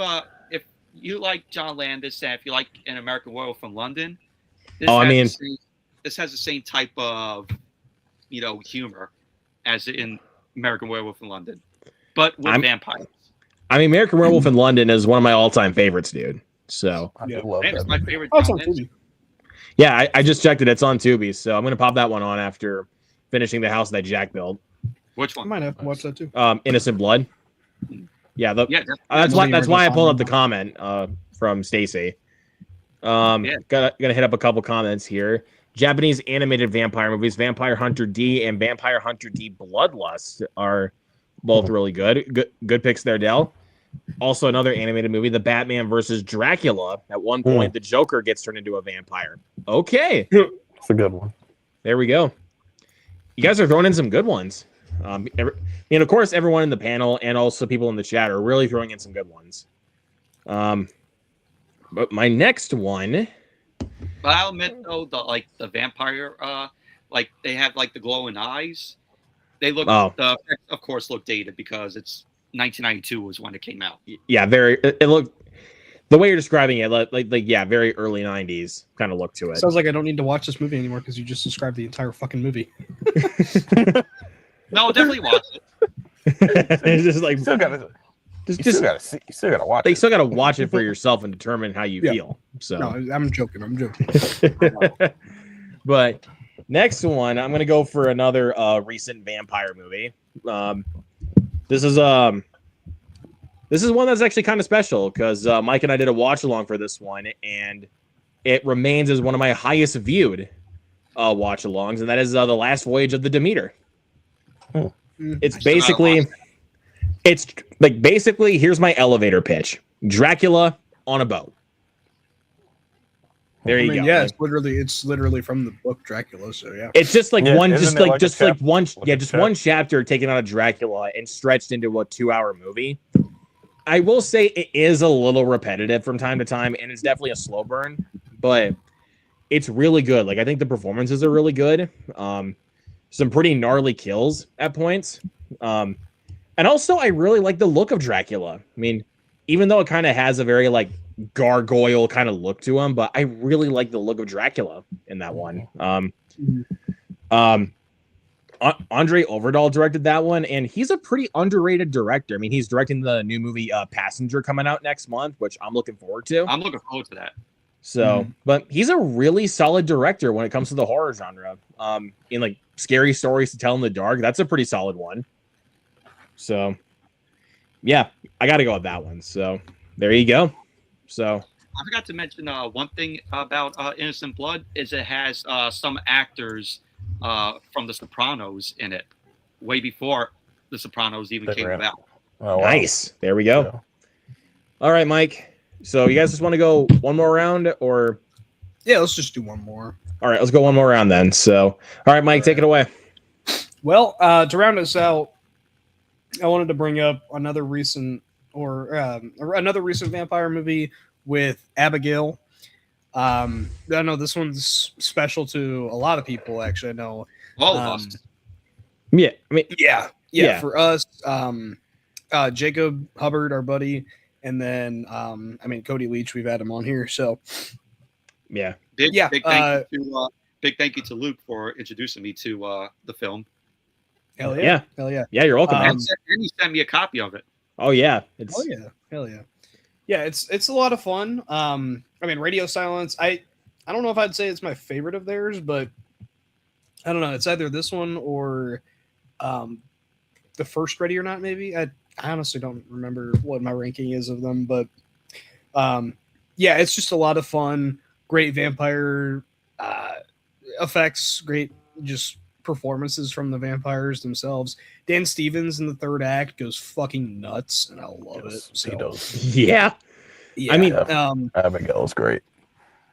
you like John Landis and if you like An American Werewolf from London, this has the same type of humor as in American Werewolf in London, but with vampires. I mean, American Werewolf in London is one of my all-time favorites, dude. So I love It's that. my favorite. Oh, it's John on Landis. Tubi. yeah, I just checked it. It's on Tubi, so I'm gonna pop that one on after finishing The House That Jack Built. Which I one? might have to watch that too. Innocent Blood. Yeah, Yeah, that's the why I original pulled up the song. comment from Stacy. Gonna hit up a couple comments here. Japanese animated vampire movies, Vampire Hunter D and Vampire Hunter D Bloodlust are both really good. Good picks there, Dell. Also, another animated movie, The Batman versus Dracula. At one point, the Joker gets turned into a vampire. Okay, It's a good one. there we go. You guys are throwing in some good ones. Of course, everyone in the panel and also people in the chat are really throwing in some good ones. But my next one. But I'll admit though, the vampire, they have like the glowing eyes. They look, the effects, of course, look dated because it's 1992 was when it came out. Yeah, it looked the way you're describing it, very early 90s kind of look to it. Sounds like I don't need to watch this movie anymore because you just described the entire fucking movie. No, definitely watch it. It's just like You still gotta watch. you still gotta watch it for yourself and determine how you feel. So No, I'm joking. But next one, I'm gonna go for another recent vampire movie. This is one that's actually kind of special because Mike and I did a watch along for this one, and it remains as one of my highest viewed watch alongs, and that is The Last Voyage of the Demeter. It's basically here's my elevator pitch: Dracula on a boat. There you go. Yeah, it's literally from the book Dracula. So yeah, It's just like one chapter taken out of Dracula and stretched into a 2-hour movie. I will say it is a little repetitive from time to time, and it's definitely a slow burn. But it's really good. Like I think the performances are really good. Some pretty gnarly kills at points. And also I really like the look of Dracula. I mean, even though it kind of has a very like gargoyle kind of look to him, but I really like the look of Dracula in that one. Andre Overdahl directed that one, and he's a pretty underrated director. I mean, he's directing the new movie Passenger coming out next month, which I'm looking forward to. I'm looking forward to that. So, but he's a really solid director when it comes to the horror genre. In like scary stories to tell in the dark, that's a pretty solid one. So, yeah, I got to go with that one. So, there you go. So, I forgot to mention one thing about Innocent Blood is it has some actors from The Sopranos in it, way before The Sopranos even came about. Oh, wow. Nice. There we go. Yeah. All right, Mike. So you guys just want to go one more round, or? Yeah, let's just do one more. All right, let's go one more round then. So, all right, Mike, take it away. Well, to round us out, I wanted to bring up another recent vampire movie with Abigail. I know this one's special to a lot of people. Actually, I know. All of us. Yeah, I mean, yeah. For us, Jacob Hubbard, our buddy, and then Cody Leach. We've had him on here, so yeah. Big thank you to Luke for introducing me to the film. Hell yeah. Yeah, you're welcome, man. And he sent me a copy of it. Oh yeah. Hell yeah. Yeah, it's a lot of fun. Radio Silence. I don't know if I'd say it's my favorite of theirs, but I don't know. It's either this one or the first Ready or Not. Maybe I honestly don't remember what my ranking is of them, but it's just a lot of fun. Great vampire effects. Great just performances from the vampires themselves. Dan Stevens in the third act goes fucking nuts, and I love it. So, he does. Yeah. I mean, Abigail's great.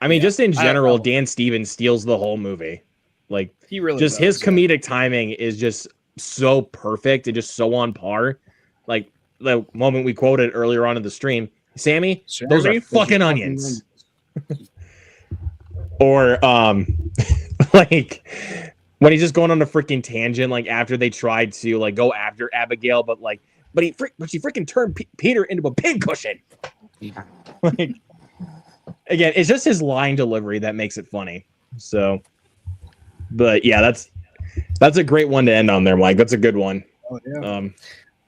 I mean, just in general, Dan Stevens steals the whole movie. Like, he really just does, his comedic timing is just so perfect and just so on par. Like the moment we quoted earlier on in the stream, Sammy, those are fucking onions. Or like when he's just going on a freaking tangent, like after they tried to like go after Abigail, but she freaking turned Peter into a pincushion. Like, again, it's just his line delivery that makes it funny. So, but yeah, that's a great one to end on there, Mike. That's a good one. Oh, yeah.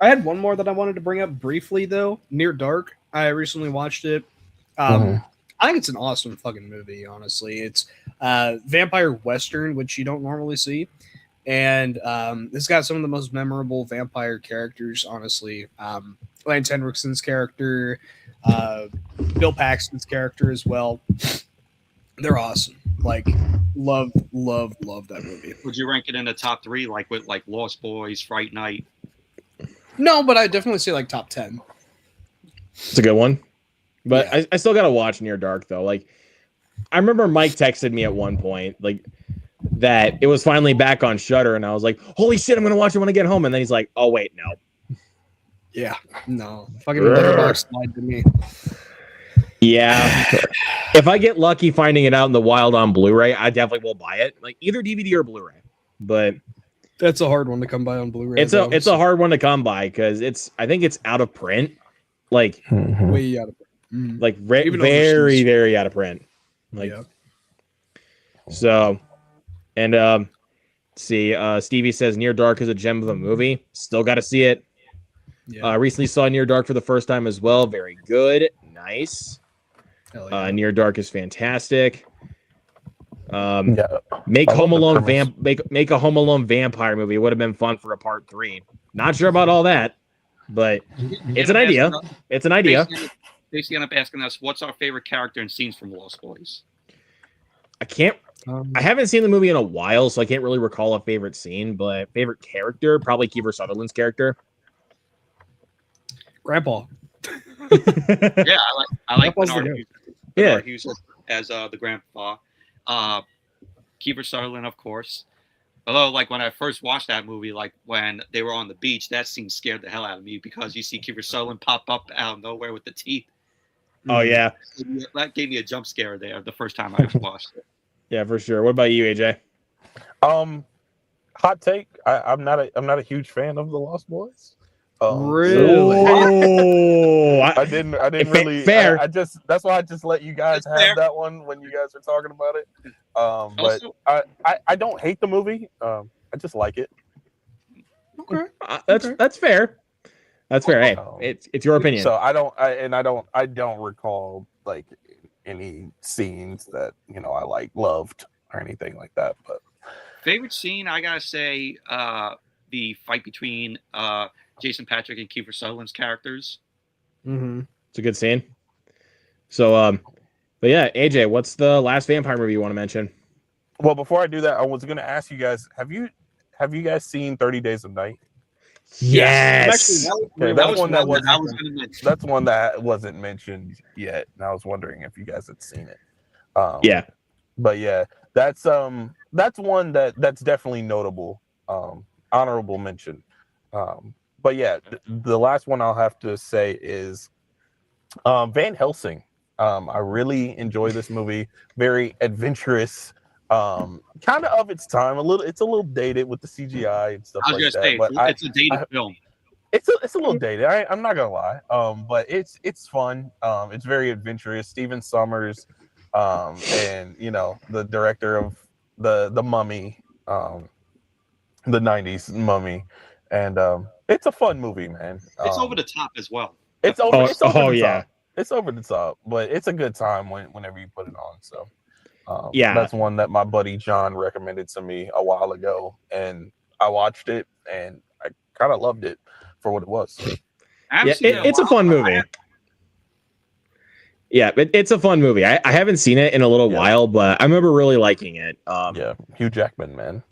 I had one more that I wanted to bring up briefly though. Near Dark. I recently watched it. I think it's an awesome fucking movie, honestly. It's vampire western, which you don't normally see. And it's got some of the most memorable vampire characters, honestly. Lance Henriksen's character, Bill Paxton's character as well. They're awesome. Like, love that movie. Would you rank it in the top 3, like with like Lost Boys, Fright Night? No, but I definitely say like top 10. It's a good one. But yeah. I still gotta watch Near Dark though. Like, I remember Mike texted me at one point, like, that it was finally back on Shudder, and I was like, "Holy shit, I'm gonna watch it when I get home." And then he's like, "Oh wait, no." Yeah, no, fucking Letterboxd lied to me. Yeah, if I get lucky finding it out in the wild on Blu-ray, I definitely will buy it, like either DVD or Blu-ray. But that's a hard one to come by on Blu-ray. It's a hard one to come by because I think it's out of print, like way out of print, like very very out of print. Like, so, and let's see, Stevie says Near Dark is a gem of a movie. Still got to see it. Yeah. Recently saw Near Dark for the first time as well. Very good, nice. Near Dark is fantastic. Make Home Alone make a Home Alone vampire movie. It would have been fun for a part 3. Not sure about all that, but it's an idea. It's an idea. Basically, end up asking us what's our favorite character and scenes from Lost Boys. I haven't seen the movie in a while, so I can't really recall a favorite scene. But favorite character, probably Kiefer Sutherland's character. Grandpa. Yeah, I like Bernard Hughes as the grandpa. Kiefer Sutherland, of course. Although, like, when I first watched that movie, like when they were on the beach, that scene scared the hell out of me because you see Kiefer Sutherland pop up out of nowhere with the teeth. Oh yeah, that gave me a jump scare there the first time I watched it. Yeah, for sure. What about you, AJ? Hot take. I'm not a huge fan of the Lost Boys. Really? Oh, I didn't really. fair. I just that's why I just let you guys That's have fair. that one when you guys were talking about it. But Also- I don't hate the movie. I just like it. Okay. That's fair. That's fair. Hey, Oh. it's your opinion. So I don't recall like any scenes that I like loved or anything like that. But Favorite scene, I gotta say, the fight between Jason Patrick and Kiefer Sutherland's characters. Mm-hmm. It's a good scene. So, but yeah, AJ, what's the last vampire movie you want to mention? well, before I do that, I was gonna ask you guys: Have you guys seen 30 Days of Night? Yes. Okay, that's one that I was gonna mention. That's one that wasn't mentioned yet, and I was wondering if you guys had seen it. Yeah. But yeah, that's one that's definitely notable. Honorable mention. But yeah, the last one I'll have to say is Van Helsing. I really enjoy this movie. Very adventurous. Kind of its time. It's a little dated with the CGI and stuff I was like gonna say, that. But it's a dated film. it's a little dated. I'm not gonna lie. But it's fun. It's very adventurous. Stephen Sommers, and the director of the Mummy, the '90s Mummy, and it's a fun movie, man. It's over the top as well. It's over. It's over the yeah. top. It's over the top, but it's a good time whenever you put it on. So, yeah, that's one that my buddy John recommended to me a while ago, and I watched it, and I kind of loved it for what it was. Yeah, it's a fun movie. Yeah, it's a fun movie. I haven't seen it in a little while, but I remember really liking it. Yeah, Hugh Jackman, man.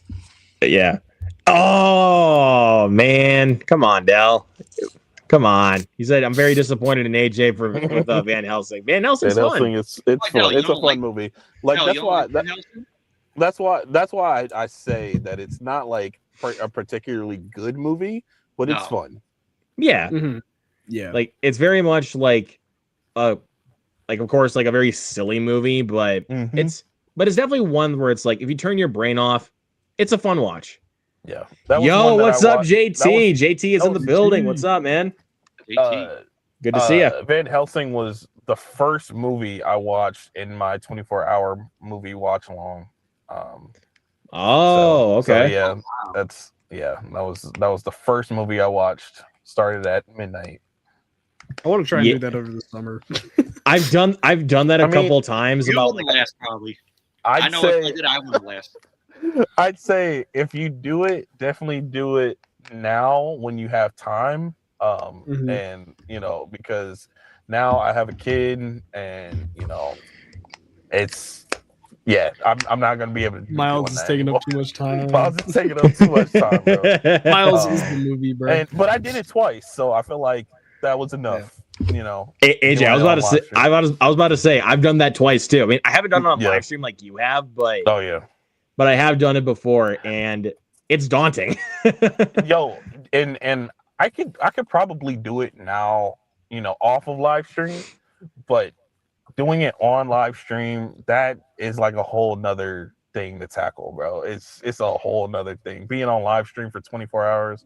Yeah. Oh man, come on, Dell. Come on. He said, "I'm very disappointed in AJ with Van Helsing." Van Helsing's Van fun. Helsing it's fun. It's a fun movie. Like that's why I say that it's not like a particularly good movie, but it's fun. Yeah. Mm-hmm. Yeah. Like it's very much like of course like a very silly movie, but it's definitely one where it's like if you turn your brain off, it's a fun watch. Yeah. Yo, what's up, JT? JT is in the building. What's up, man? Good to see you. Van Helsing was the first movie I watched in my 24-hour movie watch along. Okay. So yeah, that was the first movie I watched. Started at midnight. I want to try and do that over the summer. I've done that a couple times. You about wouldn't last probably. I know if I did, I wouldn't last. I'd say if you do it, definitely do it now when you have time. And because now I have a kid, and it's I'm not gonna be able to do Miles is taking up too much time. Miles is taking up too much time, bro. Miles is the movie, bro. But I did it twice, so I feel like that was enough. AJ, I was about to say I've done that twice too. I mean, I haven't done it on live stream like you have, but but I have done it before, and it's daunting. Yo, and I could probably do it now, off of live stream, but doing it on live stream, that is like a whole nother thing to tackle, bro. It's a whole nother thing. Being on live stream for 24 hours.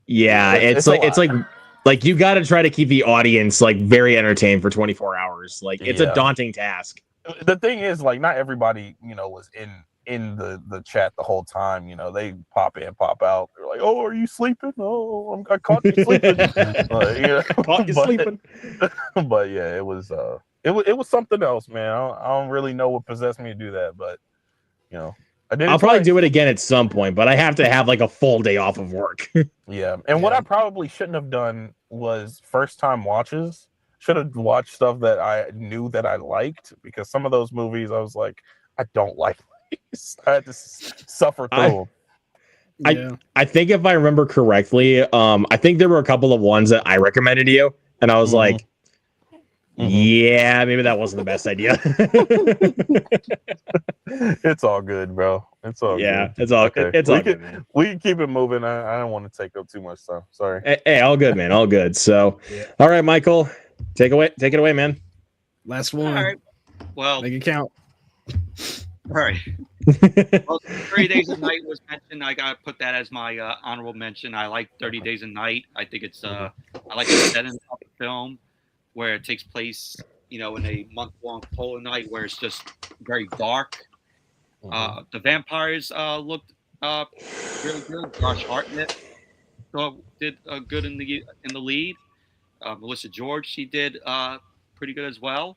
Yeah, it's like you got to try to keep the audience like very entertained for 24 hours. Like it's a daunting task. The thing is, like, not everybody, was in the chat the whole time. They pop in, pop out. They're like, "Oh, are you sleeping? Oh, I caught you sleeping." Caught you sleeping. But yeah, it was something else, man. I don't really know what possessed me to do that, but I did. I'll probably do it again at some point, but I have to have like a full day off of work. Yeah, and what I probably shouldn't have done was first time watches. Should have watched stuff that I knew that I liked, because some of those movies I was like, I don't like these. I had to suffer through them. I think if I remember correctly, I think there were a couple of ones that I recommended to you, and I was like, yeah, maybe that wasn't the best idea. It's all good, bro. It's all good. It's all good. It's all good, man. We can keep it moving. I don't want to take up too much time. Sorry. Hey, all good, man. All good. So, all right, Michael, take it away, man. Last one. All right. Well, make it count. All right. Well, 30 Days a Night was mentioned. I gotta put that as my honorable mention. I like 30 Days a Night. I think it's I like the setting of the film where it takes place, in a month-long polar night where it's just very dark. The vampires looked really good. Josh Hartnett did good in the lead. Melissa George, she did pretty good as well.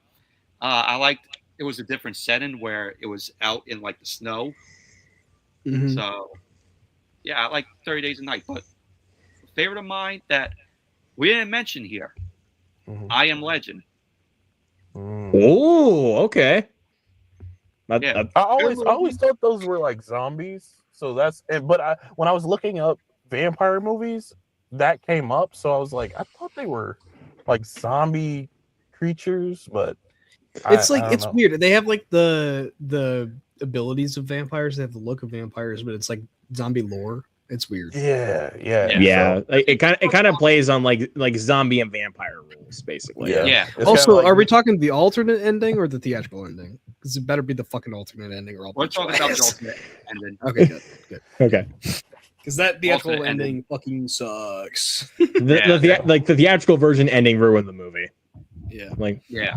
I liked it was a different setting where it was out in like the snow. Mhm. So yeah, I like 30 Days a Night. But a favorite of mine that we didn't mention here, I Am Legend. Oh, okay. Yeah. I always thought those were like zombies. So when I was looking up vampire movies, that came up. So I was like, I thought they were like zombie creatures, but It's I don't it's know. weird. They have like the abilities of vampires. They have the look of vampires, but it's like zombie lore. It's weird. Yeah. Yeah, So, like, it kind of plays on like zombie and vampire rules, basically. Yeah. It's Also, kinda like are we talking the alternate ending or the theatrical ending? Because it better be the fucking alternate ending, or I'll We're beat your talking about the ass. ultimate ending. Okay, good. Okay. Because that theatrical Alternate ending. ending fucking sucks. The theatrical version ending ruined the movie. Yeah, Like, Yeah.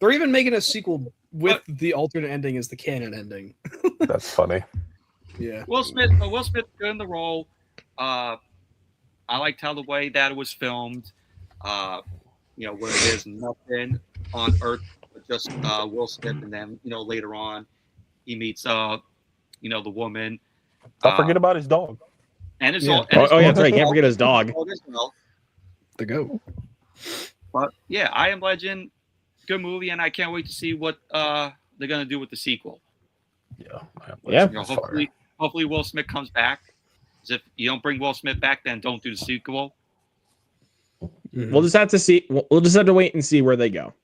they're even making a sequel with the alternate ending as the canon ending. that's funny. Yeah. Will Smith good in the role. I liked how the way that it was filmed. Where there's nothing on Earth but just Will Smith, and then later on he meets the woman. Don't forget about his dog. And his Yeah. oh yeah, that's right. Can't forget his dog. as well. The goat. But yeah, I Am Legend, good movie, and I can't wait to see what they're gonna do with the sequel. Yeah. Hopefully Will Smith comes back. 'Cause if you don't bring Will Smith back, then don't do the sequel. Mhm. We'll just have to see. We'll just have to wait and see where they go.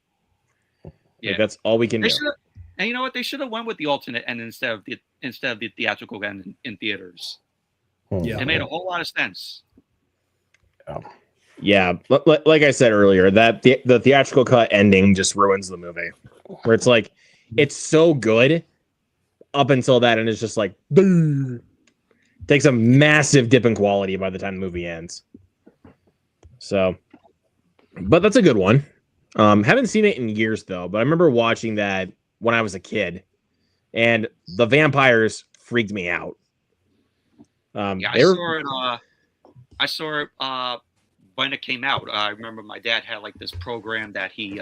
Yeah, Like, that's all we can do. And you know what? They should have went with the alternate end instead of the theatrical end in theaters. Yeah. It made a whole lot of sense. Yeah, like I said earlier, that the theatrical cut ending just ruins the movie. Where it's like, it's so good up until that, and it's just like, takes a massive dip in quality by the time the movie ends. So, but that's a good one. Haven't seen it in years though, but I remember watching that when I was a kid, and the vampires freaked me out. Yeah, I saw it when it came out. I remember my dad had like this program that he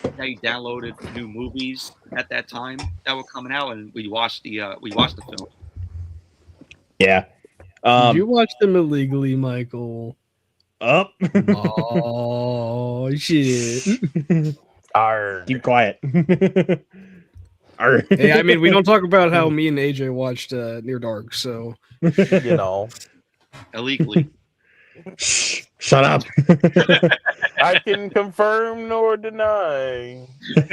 downloaded new movies at that time that were coming out, and we watched the film. Yeah. Did you watch them illegally, Michael? Up. Oh shit! Keep quiet. Arr. Hey, I mean, we don't talk about how me and AJ watched Near Dark, so Illegally. Shh, shut up. I can confirm nor deny.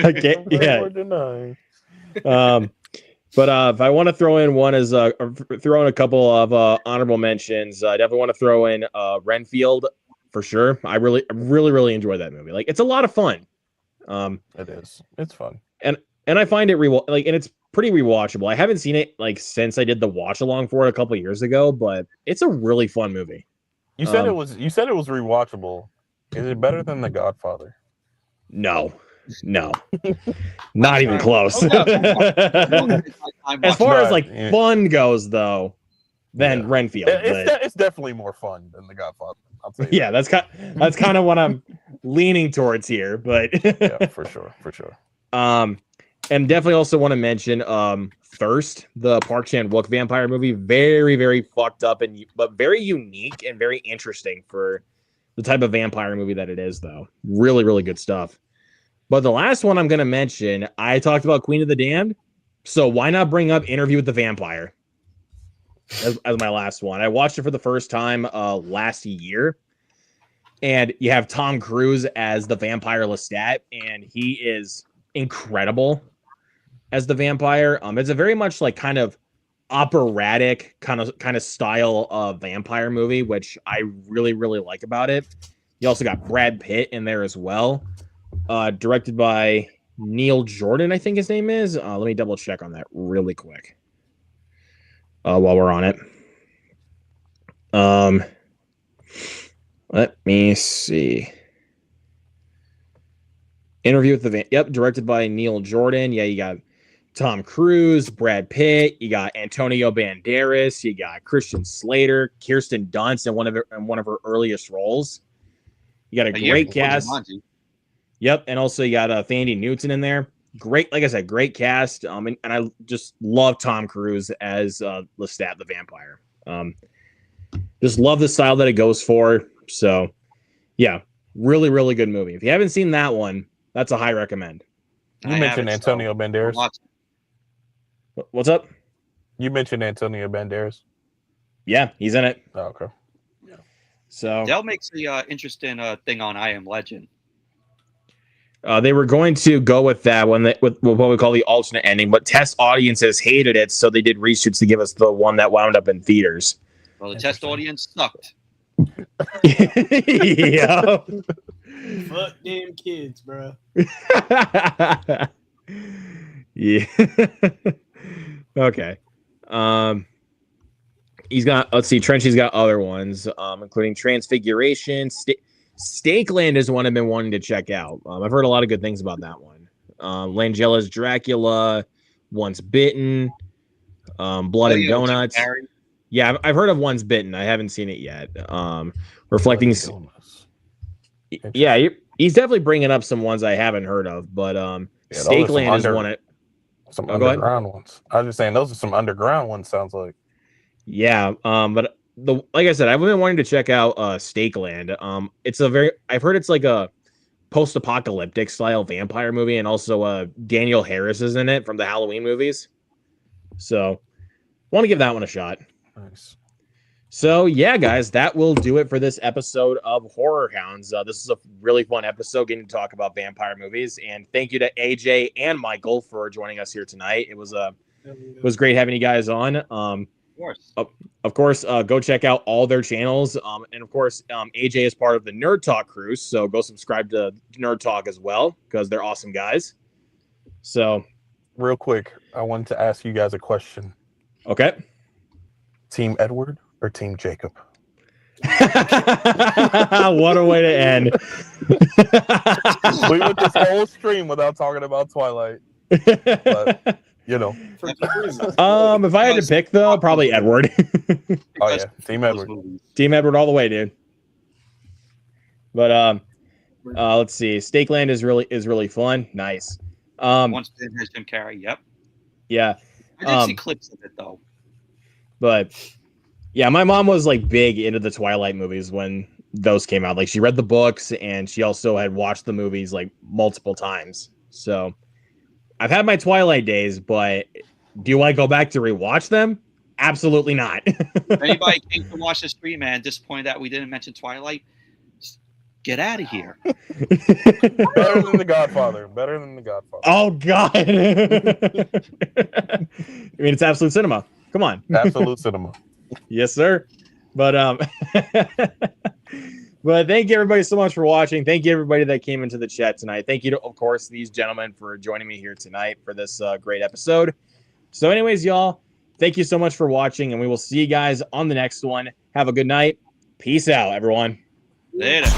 Okay, yeah. Nor deny. But if I want to throw in one as throw in a couple of honorable mentions, I definitely want to throw in Renfield for sure. I really enjoy that movie. Like, it's a lot of fun. It is. It's fun. And I find it and it's pretty rewatchable. I haven't seen it like since I did the watch along for it a couple of years ago, but it's a really fun movie. You said it was rewatchable. Is it better than The Godfather? No, not even close. Oh, As far as like Yeah. fun goes, though, then Yeah. Renfield. but- It's definitely more fun than The Godfather. I'll tell you. yeah, that's kind of what I'm leaning towards here. But Yeah, for sure. and definitely also want to mention Thirst, the Park Chan-wook vampire movie. Very, very fucked up but very unique and very interesting for the type of vampire movie that it is, though. Really, really good stuff. But the last one I'm going to mention, I talked about Queen of the Damned, so why not bring up Interview with the Vampire as my last one? I watched it for the first time last year, and you have Tom Cruise as the vampire Lestat, and he is incredible as the vampire. It's a very much like kind of operatic kind of style of vampire movie, which I really like about it. You also got Brad Pitt in there as well. Directed by Neil Jordan, I think his name is. Let me double check on that really quick. While we're on it. Let me see. Interview with the Yep, directed by Neil Jordan. Yeah, you got Tom Cruise, Brad Pitt, you got Antonio Banderas, you got Christian Slater, Kirsten Dunst in one of her earliest roles. You got a great cast. Yep, and also you got Thandie Newton in there. Great, like I said, great cast. And I just love Tom Cruise as Lestat the vampire. Just love the style that it goes for. So, yeah, really, really good movie. If you haven't seen that one, that's a high recommend. You mentioned Antonio Banderas. What's up? You mentioned Antonio Banderas. Yeah, he's in it. Oh, okay. Yeah. So Dell makes the interesting thing on I Am Legend. They were going to go with that one with what we call the alternate ending, but test audiences hated it, so they did reshoots to give us the one that wound up in theaters. Well, the test audience sucked. Yeah. Fuck them kids, bro. Yeah. Okay. He's got, let's see, Trenchy's got other ones, including Transfiguration. Stakeland is one I've been wanting to check out. I've heard a lot of good things about that one. Langella's Dracula, Once Bitten, Blood and Donuts. Yeah, I've heard of Once Bitten. I haven't seen it yet. Reflecting. Yeah, he's definitely bringing up some ones I haven't heard of, but Stakeland is one. Some underground ones. I was just saying those are some underground ones. Sounds like. Yeah, but like I said, I've been wanting to check out Stakeland. I've heard it's like a post-apocalyptic style vampire movie, and also Daniel Harris is in it from the Halloween movies. So, want to give that one a shot. Nice. So, yeah, guys, that will do it for this episode of Horror Hounds. This is a really fun episode getting to talk about vampire movies. And thank you to AJ and Michael for joining us here tonight. It was great having you guys on. Of course, go check out all their channels. And, of course, AJ is part of the Nerd Talk crew. So go subscribe to Nerd Talk as well, because they're awesome guys. So, real quick, I wanted to ask you guys a question. Okay. Team Edward or Team Jacob? What a way to end. We went this whole stream without talking about Twilight. But, you know. If I had to pick, though, probably Edward. Oh, yeah. Team Edward. Team Edward all the way, dude. But let's see. Stakeland is really fun. Nice. Once Bitten has Jim Carrey. Yep. Yeah. I did see clips of it, though. But yeah, my mom was like big into the Twilight movies when those came out. Like she read the books and she also had watched the movies like multiple times. So I've had my Twilight days, but do I go back to rewatch them? Absolutely not. If anybody came to watch the stream, man, disappointed that we didn't mention Twilight, just get out of here. Better than The Godfather. Better than The Godfather. Oh, God. I mean, it's absolute cinema. Come on. Absolute cinema. Yes, sir. But but thank you everybody so much for watching. Thank you everybody that came into the chat tonight. Thank you to, of course, these gentlemen for joining me here tonight for this great episode. So anyways, y'all, thank you so much for watching, and we will see you guys on the next one. Have a good night. Peace out, everyone. Later.